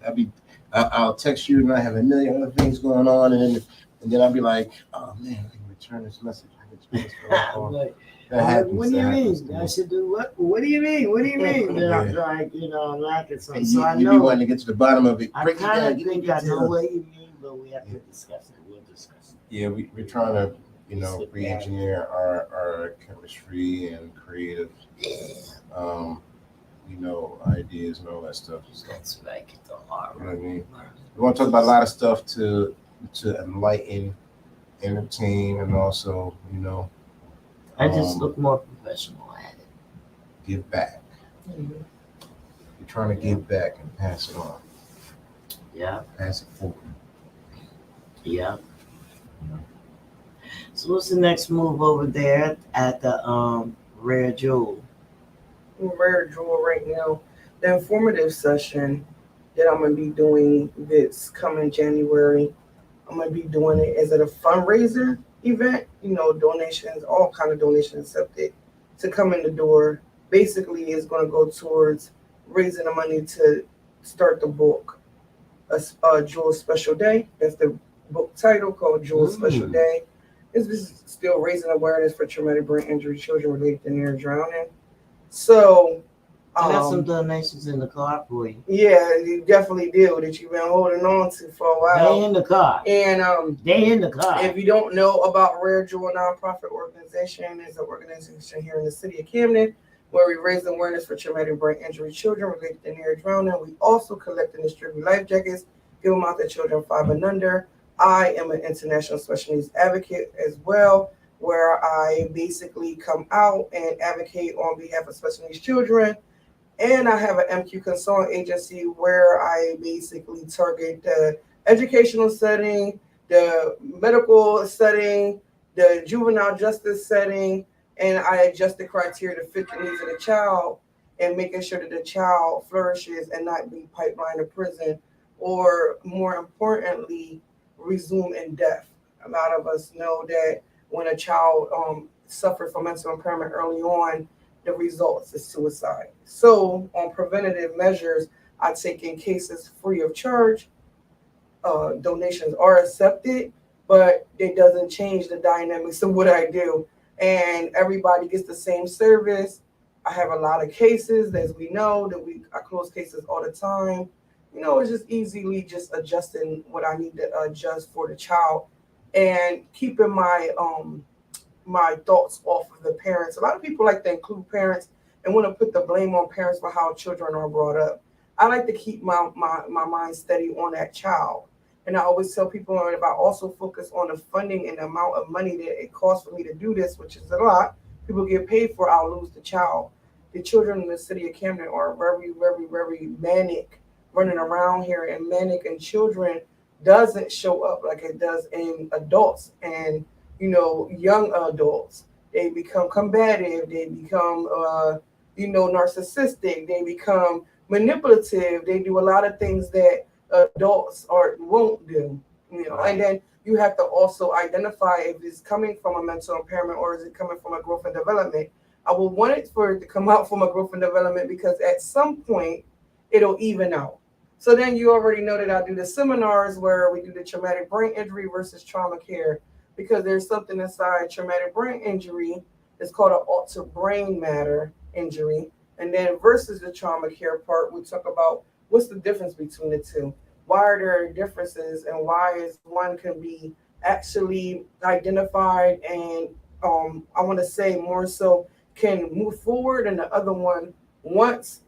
I'll text you and I have a million other things going on, and then I'll be like, oh man, I can return this message. Like, That happens. what do you that happens mean? to I me. should do what? What do you mean? What do you mean? Then I'm Yeah. like, I'm lacking something. And So I you be know. wanting to get to the bottom of it. I Break it kind down, of get the think I know details. what you mean, but we have to discuss it. We'll discuss it. Yeah, we're trying to, Sit down. re-engineer our chemistry and creative, ideas and all that stuff. So, That's right. Get the hard you know what I work. mean? We want to talk about a lot of stuff to enlighten, entertain, and also, I just um, look more professional at it. give back. We're trying to give back and pass it on, Yeah. pass it forward. Yeah. So what's the next move over there at the Rare Jewel? Rare jewel right now. The informative session that I'm gonna be doing this coming January. I'm gonna be doing it as a fundraiser event. Donations, all kind of donations accepted to come in the door. Basically, it's gonna go towards raising the money to start the book, a Jewel Special Day. That's the book title, called Jewel Special Day. It's just still raising awareness for traumatic brain injury children related to near drowning. So, I got some donations in the car for you. yeah, you definitely did that you've been holding on to for a while. They in the car. And They in the car. if you don't know about Rare Jewel nonprofit organization, it's an organization here in the city of Camden where we raise awareness for traumatic brain injury children related to near drowning. We also collect and distribute life jackets, give them out to children 5 and under. I am an international special needs advocate as well, where I basically come out and advocate on behalf of special needs children. And I have an MQ consultant agency where I basically target the educational setting, the medical setting, the juvenile justice setting, and I adjust the criteria to fit the needs of the child and making sure that the child flourishes and not be pipelined to prison, or more importantly, resume in death. A lot of us know that when a child suffers from mental impairment early on, the results is suicide. So on preventative measures, I take in cases free of charge. Donations are accepted, but it doesn't change the dynamics of what I do. And everybody gets the same service. I have a lot of cases, as we know, I close cases all the time. It's just easily just adjusting what I need to adjust for the child and keeping my thoughts off of the parents. A lot of people like to include parents and want to put the blame on parents for how children are brought up. I like to keep my mind steady on that child. And I always tell people, if I also focus on the funding and the amount of money that it costs for me to do this, which is a lot, people get paid for, I'll lose the child. The children in the city of Camden are very, very, very manic running around here, and manic in children doesn't show up like it does in adults and young adults. They become combative, they become narcissistic, they become manipulative, they do a lot of things that adults won't do. And then you have to also identify if it's coming from a mental impairment or is it coming from a growth and development. I would want it for it to come out from a growth and development, because at some point it'll even out. So then you already know that I do the seminars where we do the traumatic brain injury versus trauma care, because there's something inside traumatic brain injury. It's called an altered brain matter injury. And then versus the trauma care part, we talk about what's the difference between the two. Why are there differences, and why is one can be actually identified and I want to say more so can move forward, and the other one, once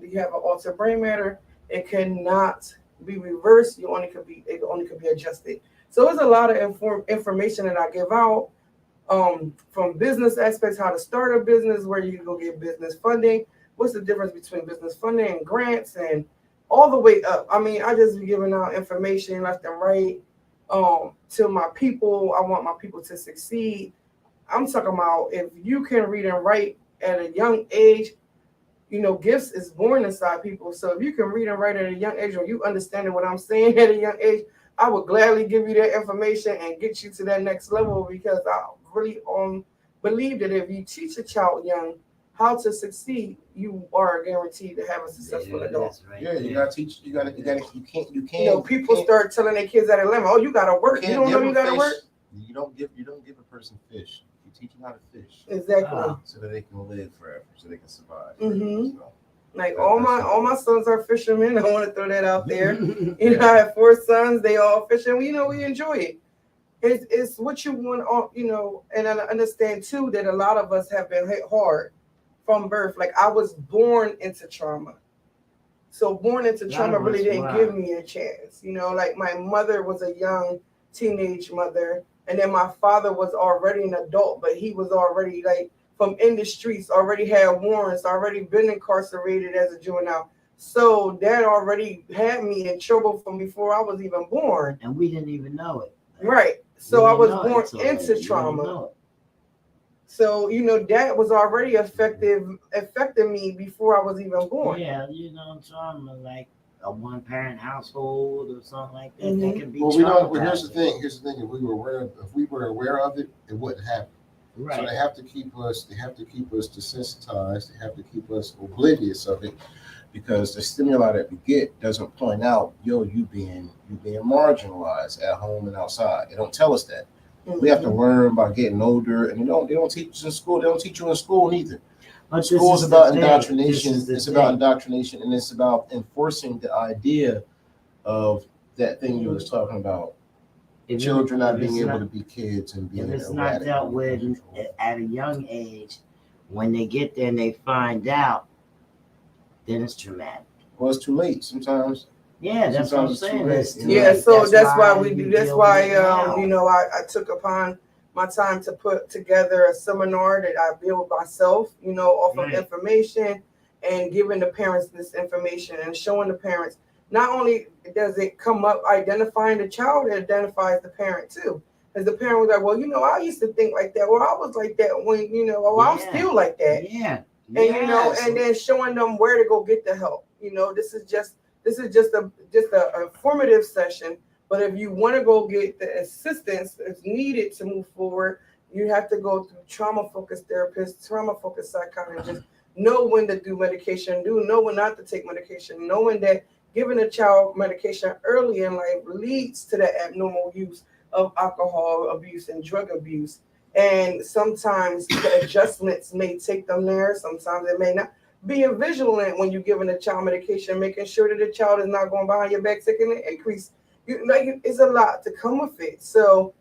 you have an altered brain matter, it cannot be reversed. It only could be adjusted. So there's a lot of information that I give out from business aspects, how to start a business, where you can go get business funding, what's the difference between business funding and grants, and all the way up. I mean, I just be giving out information left and right to my people. I want my people to succeed. I'm talking about if you can read and write at a young age, gifts is born inside people. So if you can read and write at a young age, or you understanding what I'm saying at a young age, I would gladly give you that information and get you to that next level, because I really believe that if you teach a child young how to succeed, you are guaranteed to have a successful adult. Right. Yeah, you gotta teach. You can't. People start telling their kids at 11, "Oh, you gotta work. You don't know you gotta work." You don't give a person fish. You teach them how to fish. Exactly. So that they can live forever, so they can survive. Mm-hmm. So, like all my sons are fishermen. I want to throw that out there. I have 4 sons. They all fishing. We enjoy it. It's what you want. And I understand too that a lot of us have been hit hard from birth. Like I was born into trauma. So born into trauma really didn't give me a chance. Like my mother was a young teenage mother, and then my father was already an adult, but he was already like from in the streets, already had warrants, already been incarcerated as a juvenile. So that already had me in trouble from before I was even born. And we didn't even know it. Right. So I You was know it born until into later. You trauma. know it. So, that was already affecting me before I was even born. Yeah, trauma like a one-parent household or something like that. Mhm. That can be Well, we don't. Well, traumatizing. Here's the thing. If we were aware of it, it wouldn't happen. So Right. they have to keep us. They have to keep us desensitized. They have to keep us oblivious of it, because the stimuli that we get doesn't point out, you being marginalized at home and outside. They don't tell us that. We have to Mhm. learn by getting older, and they don't teach us in school. They don't teach you in school either. But School this is is about the thing. indoctrination. This is the It's about thing. indoctrination, and it's about enforcing the idea of that thing you was talking about. If Children not if it's being able not- to be kids and being if it's not erratic dealt and with uncontrolled. at a young age, when they get there and they find out, then it's traumatic. Well, it's too late sometimes. Yeah, that's what I'm Sometimes it's too saying. late, It's you too know? Yeah, late. so that's why we you do. That's deal with why it now. I took upon my time to put together a seminar that I built myself, off of Right. information, and giving the parents this information and showing the parents. Not only does it come up identifying the child, it identifies the parent too. Because the parent was like, well, I used to think like that. Well, I was like that when, I'm Yeah. still like that. Yeah. And Yes. and then showing them where to go get the help. This is just a informative session. But if you want to go get the assistance that's needed to move forward, you have to go through trauma-focused therapists, trauma-focused psychologists, know when to do medication, know when not to take medication, knowing that giving a child medication early in life leads to the abnormal use of alcohol abuse and drug abuse. And sometimes the adjustments may take them there, sometimes it may not. Being vigilant when you're giving a child medication, making sure that the child is not going behind your back, taking an increase. It's a lot to come with it. So,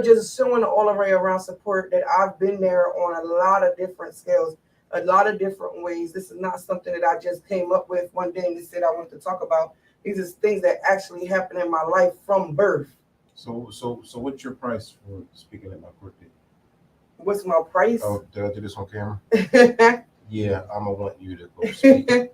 just showing all the way around support that I've been there on a lot of different scales, a lot of different ways. This is not something that I just came up with one day and decided I wanted to talk about. These are things that actually happen in my life from birth. So what's your price for speaking at my court date? What's my price? Oh, did I do this on camera? Yeah, I'm gonna want you to go speak.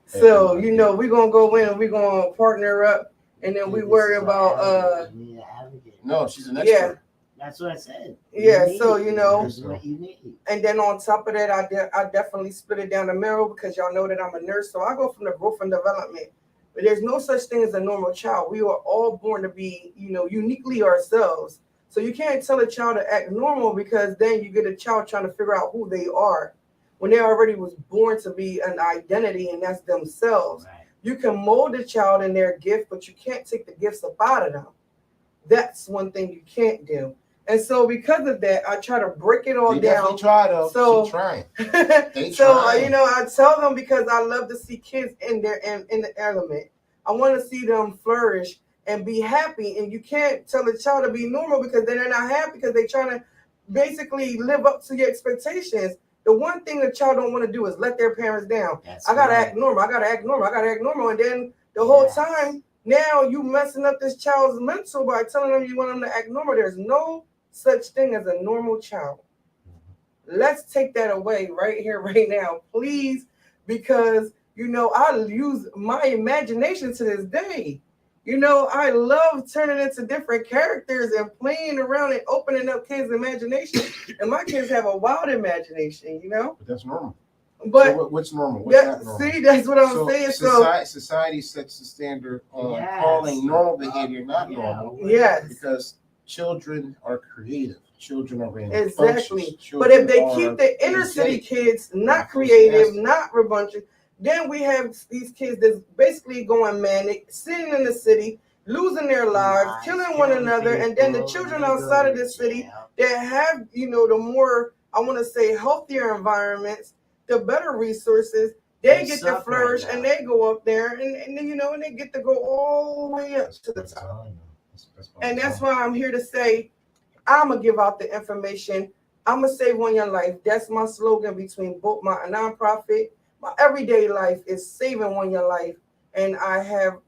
So, we're gonna go in and we're gonna partner up, and then we This worry is about you need an advocate. No, she's an expert. That's what I said. Yeah, need so, it. That's what you need. And then on top of that, I definitely split it down the middle, because y'all know that I'm a nurse. So I go from the growth and development. But there's no such thing as a normal child. We are all born to be, uniquely ourselves. So you can't tell a child to act normal, because then you get a child trying to figure out who they are when they already was born to be an identity, and that's themselves. Right. You can mold the child in their gift, but you can't take the gifts up out of them. That's one thing you can't do. And so because of that, I try to break it all They down. definitely try though. So- She's trying. So trying. I tell them, because I love to see kids in the element. I want to see them flourish and be happy. And you can't tell a child to be normal, because then they're not happy, because they're trying to basically live up to your expectations. The one thing the child don't want to do is let their parents down. I gotta act normal. I gotta act normal. And then the whole time, now you messing up this child's mental by telling them you want them to act normal. There's no such thing as a normal child. Let's take that away right here, right now, please, because I use my imagination to this day. I love turning into different characters and playing around and opening up kids' imagination. And my kids have a wild imagination, But that's normal. But so what's normal? What's not normal? see, that's what I'm saying. Society sets the standard on calling normal behavior not normal. Yes. Because children are creative. Children are Exactly. But if they keep the inner city kids not creative, not rambunctious, then we have these kids that's basically going manic, sitting in the city, losing their lives, killing one another, and then the children outside of the city that have, the more, I want to say, healthier environments, the better resources, they get to flourish and they go up there and and they get to go all the way up to the top. And that's why I'm here to say, I'm going to give out the information. I'm going to save one young life. That's my slogan between both my nonprofit. My everyday life is saving one young life. And I have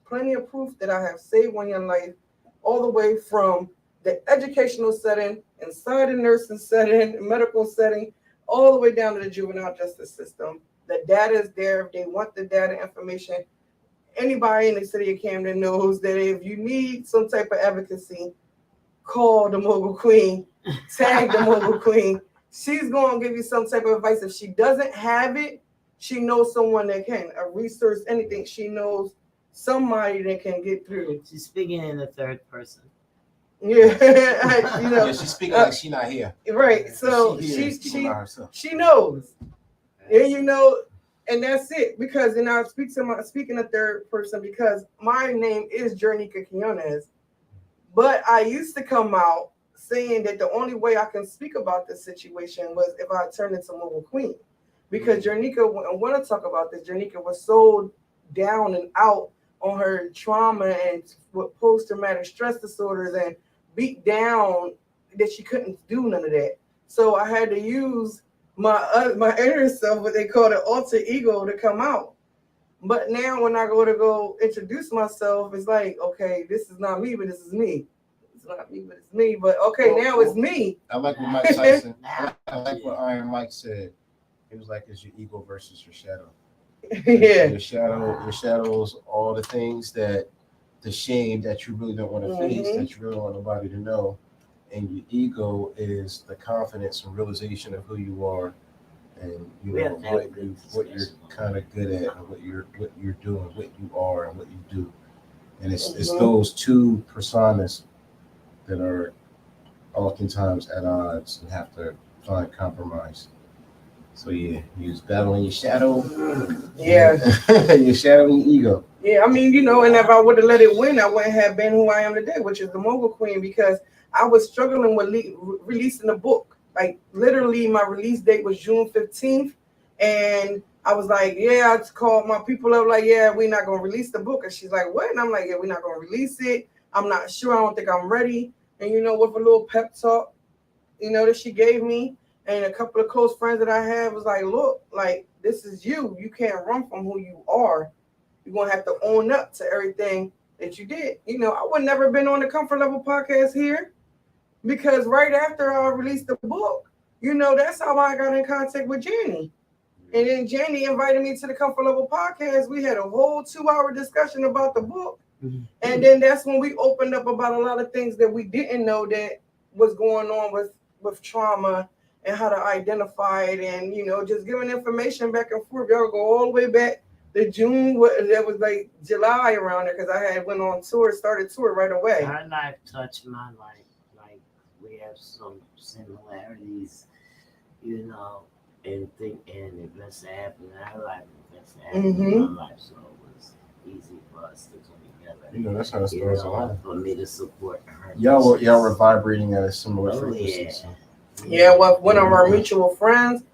plenty of proof that I have saved one young life, all the way from the educational setting, inside the nursing setting, medical setting, all the way down to the juvenile justice system. The data is there. If they want the data information, anybody in the city of Camden knows that if you need some type of advocacy, call the Mogul Queen, tag the Mogul Queen. She's going to give you some type of advice. If she doesn't have it, she knows someone that can. A research, anything. She knows somebody that can get through. She's speaking in the third person. Yeah, Yeah, she's speaking like she's not here. Right. So she knows. And and that's it. Because and I speaking a third person because my name is Jernica Quinones, but I used to come out saying that the only way I can speak about this situation was if I turned into Mogul Queen. Because Jernica, I want to talk about this. Jernica was so down and out on her trauma and with post-traumatic stress disorders and beat down that she couldn't do none of that. So I had to use my inner self, what they call the alter ego, to come out. But now when I go introduce myself, it's like, okay, this is not me, but this is me. It's not me, but it's me. But okay, now it's me. I like what Mike Tyson. I like what Iron Mike said. It was like it's your ego versus your shadow. Yeah. Your shadows, all the things the shame that you really don't want to face, that you really don't want nobody to know. And your ego is the confidence and realization of who you are, and what you're kind of good at, and what you're doing, what you are, and what you do. And it's those two personas that are oftentimes at odds and have to find compromise. So yeah, you was battling your shadow. Yeah. Your shadow and your ego. Yeah, I mean, and if I would have let it win, I wouldn't have been who I am today, which is the Mogul Queen, because I was struggling with releasing the book. Like literally my release date was June 15th. And I was like, yeah, I called my people up like, yeah, we're not going to release the book. And she's like, what? And I'm like, yeah, we're not going to release it. I'm not sure. I don't think I'm ready. And, with a little pep talk, that she gave me and a couple of close friends that I had was like, look, like, this is you. You can't run from who you are. You're going to have to own up to everything that you did. I would never been on the Comfort Level podcast here because right after I released the book, that's how I got in contact with Jenny. And then Jenny invited me to the Comfort Level podcast. We had a whole 2-hour discussion about the book. Mm-hmm. And then that's when we opened up about a lot of things that we didn't know that was going on with trauma and how to identify it and, just giving information back and forth. Y'all go all the way back to June. That was like July around there because I had went on tour, started tour right away. Her life touched my life. Like we have some similarities, and events that happened in her life, events that happened in my life. So it was easy for us to come together. That's how it starts off. For me to support her. Y'all were vibrating at a similar frequency. Yeah. So. Yeah, well, one of our mutual friends,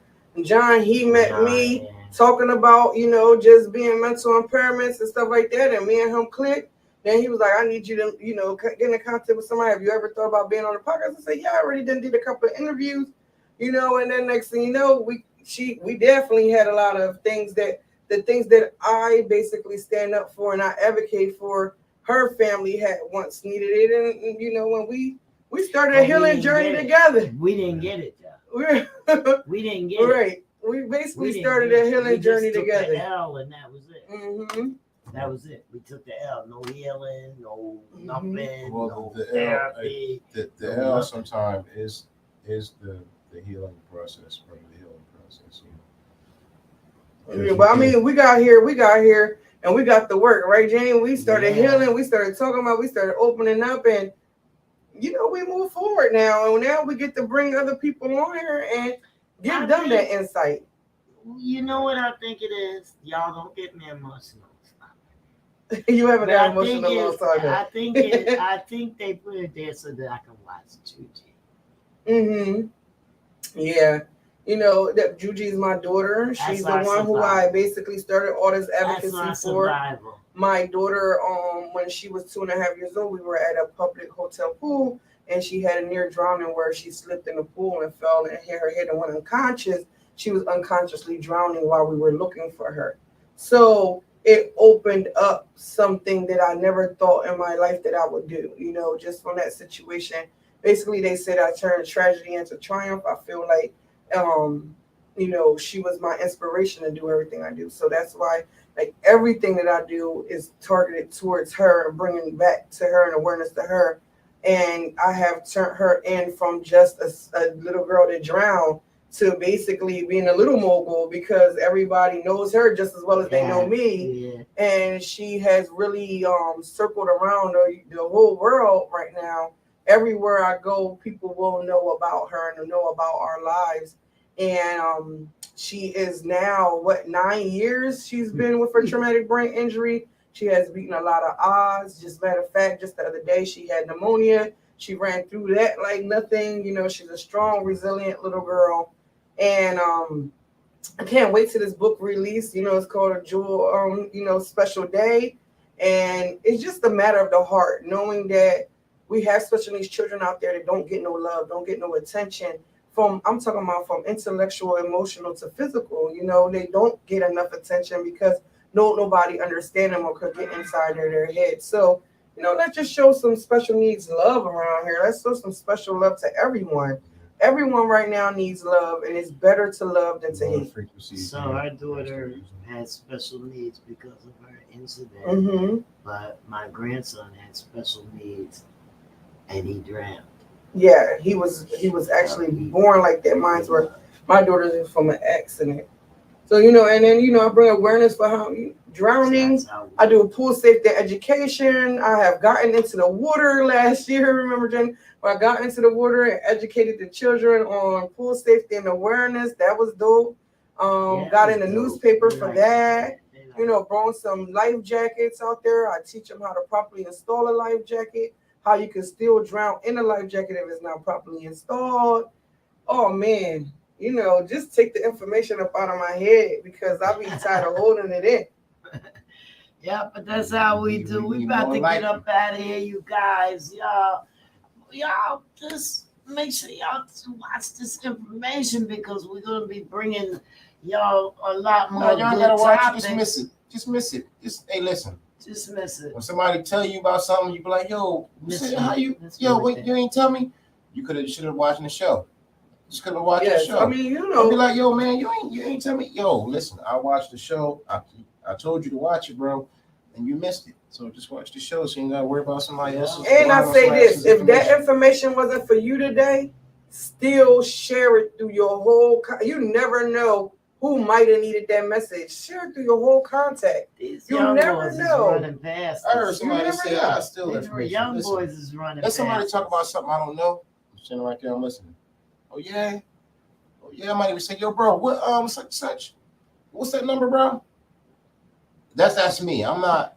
John, he met me talking about, just being mental impairments and stuff like that. And me and him clicked. Then he was like, I need you to, get in contact with somebody. Have you ever thought about being on the podcast? I said, yeah, I already did a couple of interviews, and then next thing you know, we definitely had a lot of things that I basically stand up for and I advocate for. Her family had once needed it. And when we started a healing journey together. We didn't get it, though. We didn't get it. Right. We basically started a healing journey together. The L and that was it. Mm-hmm. That was it. We took the L. No healing, no nothing, Well, no therapy. The L sometimes is the healing process, part of the healing process. But I mean, we got here, and we got the work, right, Jane? We started healing. We started talking about. We started opening up, and we move forward now. And now we get to bring other people on here and give them that insight. You know what I think it is? Y'all don't get me emotional. You haven't got emotional all the time. I think they put it there so that I can watch Juji. Mm-hmm. Yeah. That Juji is my daughter. She's the one who I basically started all this advocacy for. My daughter, when she was 2.5 years old, we were at a public hotel pool, and she had a near drowning where she slipped in the pool and fell and hit her head and went unconscious. She was unconsciously drowning while we were looking for her. So it opened up something that I never thought in my life that I would do, just from that situation. Basically, they said I turned tragedy into triumph. I feel like she was my inspiration to do everything I do. So that's why, like, everything that I do is targeted towards her and bringing back to her and awareness to her. And I have turned her in from just a little girl that drowned to basically being a little mogul because everybody knows her just as well as they know me. Yeah. And she has really circled around the whole world right now. Everywhere I go, people will know about her and know about our lives. And she is now, 9 years she's been with her traumatic brain injury. She has beaten a lot of odds. Just matter of fact, just the other day, she had pneumonia. She ran through that like nothing. You know, she's a strong, resilient little girl. And I can't wait till this book release. You know, it's called A Jewel, Special Day. And it's just a matter of the heart, knowing that we have special needs children out there that don't get no love, don't get no attention. I'm talking about from intellectual, emotional to physical. You know, they don't get enough attention because nobody understand them or could get inside their head. So, you know, let's just show some special needs love around here. Let's show some special love to everyone. Everyone right now needs love, and it's better to love than to hate. So our daughter has special needs because of her incident, Mm-hmm. but my grandson had special needs, and he drowned. Yeah, he was actually born like that. My daughter is from an accident. So, you know, and then, you know, I bring awareness for how drowning. I do a pool safety education. I have gotten into the water last year. Remember, Jen, when I got into the water and educated the children on pool safety and awareness. That was dope. Got in the newspaper for that. You know, brought some life jackets out there. I teach them how to properly install a life jacket, how you can still drown in a life jacket if it's not properly installed. Oh, man. You know, just take the information up out of my head because I be tired of holding it in. Yeah, but that's how we do. We about to get up out of here, you guys. Y'all just make sure y'all watch this information because we're gonna be bringing y'all a lot more. No, y'all good gotta watch topics. it. Just miss it. Hey, listen. Just miss it. When somebody tell you about something, you be like, "Yo, Wait, you ain't tell me." You should have watched the show. Just could have watched the show. I mean, you I'll know, be like, "Yo, man, you ain't tell me." Yo, listen, I watched the show. I told you to watch it, bro, and you missed it. So just watch the show, so you ain't gotta worry about somebody else's. and I say this: if that information wasn't for you today, still share it through your whole. You never know who might have needed that message. Share it through your whole contact. These You young never boys know. is running past. I heard us. somebody say, "I still These information." young Listen, boys is running. let somebody past talk us. about something I don't know. I'm sitting right there, I'm listening. Oh yeah. I might even say, "Yo, bro, what such? What's that number, bro?" That's me. I'm not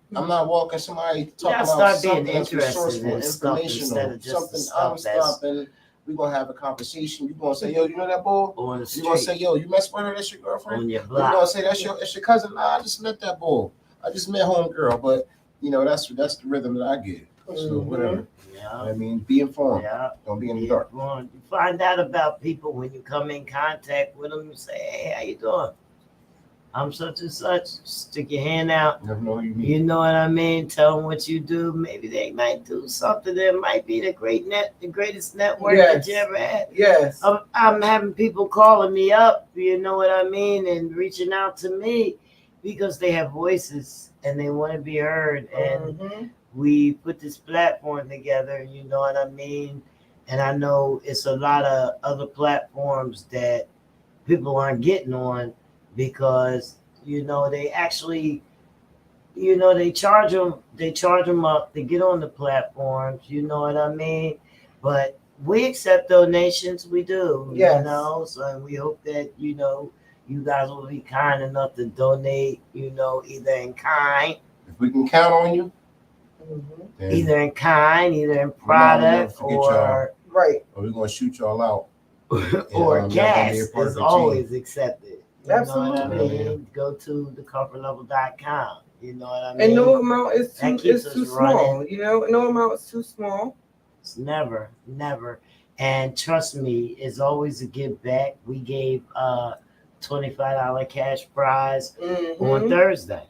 walking somebody talking about start being something that's interested resourceful, in stuff instead informational, of just the something. stuff I'm that's stopping. We're gonna have a conversation. You're gonna say, "Yo, you know that bull?" on the You're street, gonna say, "Yo, you mess with her? That's your girlfriend." on your You're gonna block. say, "That's your cousin." Nah, I just met that bull. I just met home girl, but you know that's the rhythm that I get. So whatever. Yeah. I mean, be informed. Yeah. Don't be in the dark. You find out about people when you come in contact with them. You say, "Hey, how you doing? I'm such and such." Stick your hand out. You never know who you meet. You know what I mean? Tell them what you do. Maybe they might do something that might be the greatest network that you ever had. Yes. I'm having people calling me up, you know what I mean, and reaching out to me because they have voices and they want to be heard. And we put this platform together, you know what I mean? And I know it's a lot of other platforms that people aren't getting on because, you know, they actually, you know, they charge them up to get on the platforms, you know what I mean? But we accept donations, we do, you know, so we hope that, you know, you guys will be kind enough to donate, you know, either in kind. If we can count on you, either in kind, either in product, or right, or we're gonna shoot y'all out, or cash is always accepted. You Absolutely. know what I mean? Go to thecomfortlevel.com. You know what I mean? And no amount is too small. Running. You know, no amount is too small. It's never. And trust me, it's always a give back. We gave $25 cash prize on Thursday.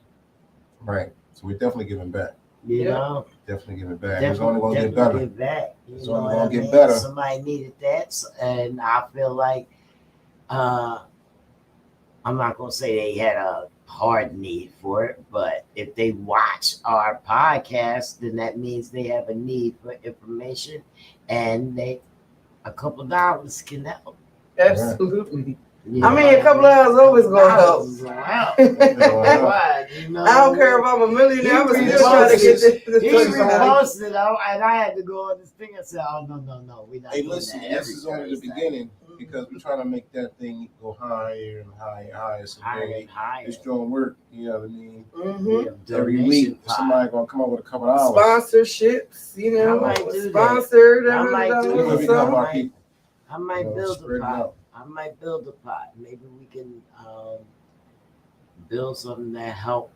Right. So we're definitely giving back. You know? Definitely giving back. It's only gonna get better. Give back. It's only gonna get better. Somebody needed that, and I feel like I'm not gonna say they had a hard need for it, but if they watch our podcast, then that means they have a need for information, and a couple dollars can help. Absolutely. You I know mean, what a couple of hours always gonna help. Dollars is gonna help. Right, you know I don't what care mean? if I'm a millionaire. I'm He still trying to get this. He reposted, and I had to go on this thing and say, "Oh no, we not." Hey, doing listen, that this every is only the Thursday. beginning because we're trying to make that thing go higher and higher and higher. So Higher and higher. it's doing work. You know what I mean? Mm-hmm. Every week, somebody gonna come up with a couple of hours. Sponsorships, you know, I might do sponsored. that. I might do We're gonna that. become our people. I might You know, build spread a it pot. out. I might build a pot. Maybe we can build something that help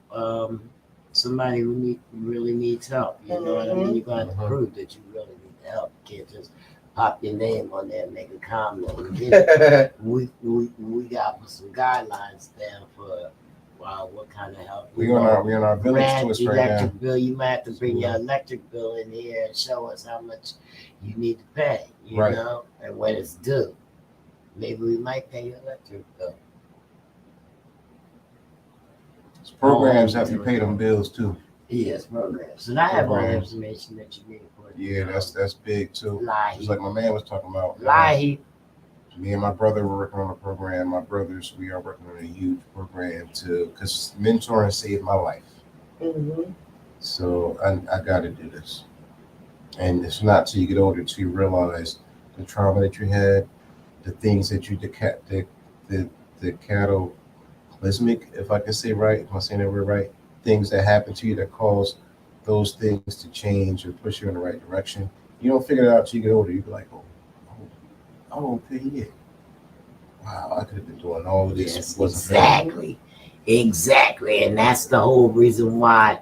somebody who really needs help. You know what I mean? You're gonna have to prove that you really need the help. You can't just pop your name on there and make a comment. we got to put some guidelines down for what kind of help. We on our village twist right electric now. bill. You might have to bring your electric bill in here and show us how much you need to pay. You Right. know, and when it's due. Maybe we might pay your electric bill. Programs have to pay them bills too. Yes, programs. And I have all the Programs. information that you need for it. Yeah, that's big too. Lie. Just like my man was talking about. Lie. Me and my brother were working on a program. My brothers, we are working on a huge program because mentoring saved my life. Mm-hmm. So I got to do this. And it's not till you get older till you realize the trauma that you had, the things that you, the cataclysmic, if I can say right, am I saying that word right? Things that happen to you that cause those things to change or push you in the right direction. You don't figure it out till you get older. You be like, oh, okay, yeah. Wow, I could have been doing all of this. Yes, Wasn't exactly. And that's the whole reason why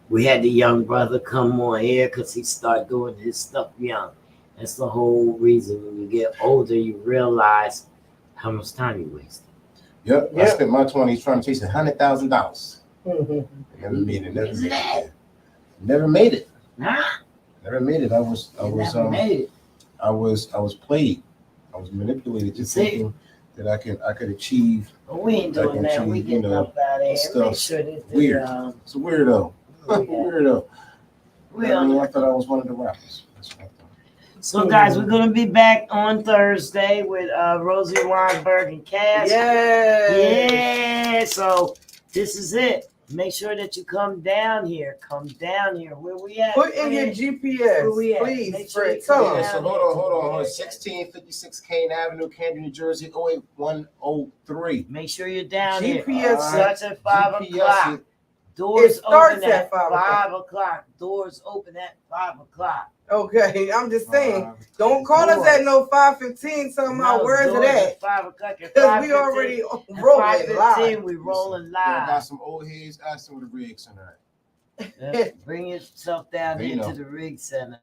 we had the young brother come on here, because he started doing his stuff young. That's the whole reason. When you get older, you realize how much time you wasted. Yep. I spent my 20s trying to chase $100,000. Mm-hmm. Never made it. Never made it. Nah. Never made it. I was played. I was manipulated to thinking that I could achieve. But we ain't doing that. We getting up out of here. Stuff. Make sure that Weird. It's a weirdo. Weirdo. I thought I was one of the rappers. That's what I thought. So, guys, we're gonna be back on Thursday with Rosie Weinberg and Cass. Yeah. So this is it. Make sure that you come down here. Where we at? Put in your GPS, Where we at? please, Make sure Fred. you Tell come them. down. So hold on. 1656 Kane Avenue, Camden, New Jersey, 08103. Make sure you're down GPS here. Starts at 5 GPS o'clock. Doors It starts open at 5 o'clock. Doors open at 5 o'clock. Okay, I'm just saying. Don't call us at no 5:15. Somehow, where's it at? 5 o'clock. Because we already rolling live. We rolling I got live. some old heads asking where the rig center Bring yourself down They here know. to the rig center.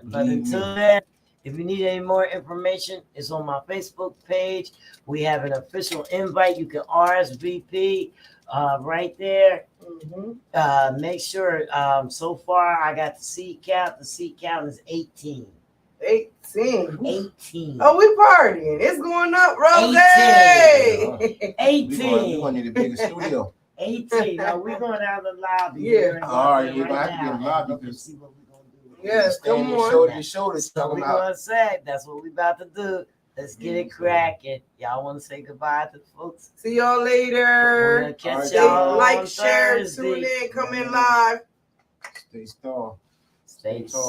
But until then, if you need any more information, it's on my Facebook page. We have an official invite. You can RSVP right there. Mm-hmm. Make sure. So far, I got the seat count. The seat count is 18. 18. 18. Oh, we partying. It's going up, Rose. 18. We're going to need a bigger studio. 18. Now we're going out the lobby. Yeah. We're All right, right we're going to have to now get in the lobby and because see what we're going to do. Yes, come standing on. shoulder to shoulder So talking we're about. gonna say that's what we about to do. Let's get it cracking. Y'all want to say goodbye to the folks? See y'all We're later. gonna catch Alright, y'all Like, on share, Thursday. tune in, come in live. Stay strong. Stay tall.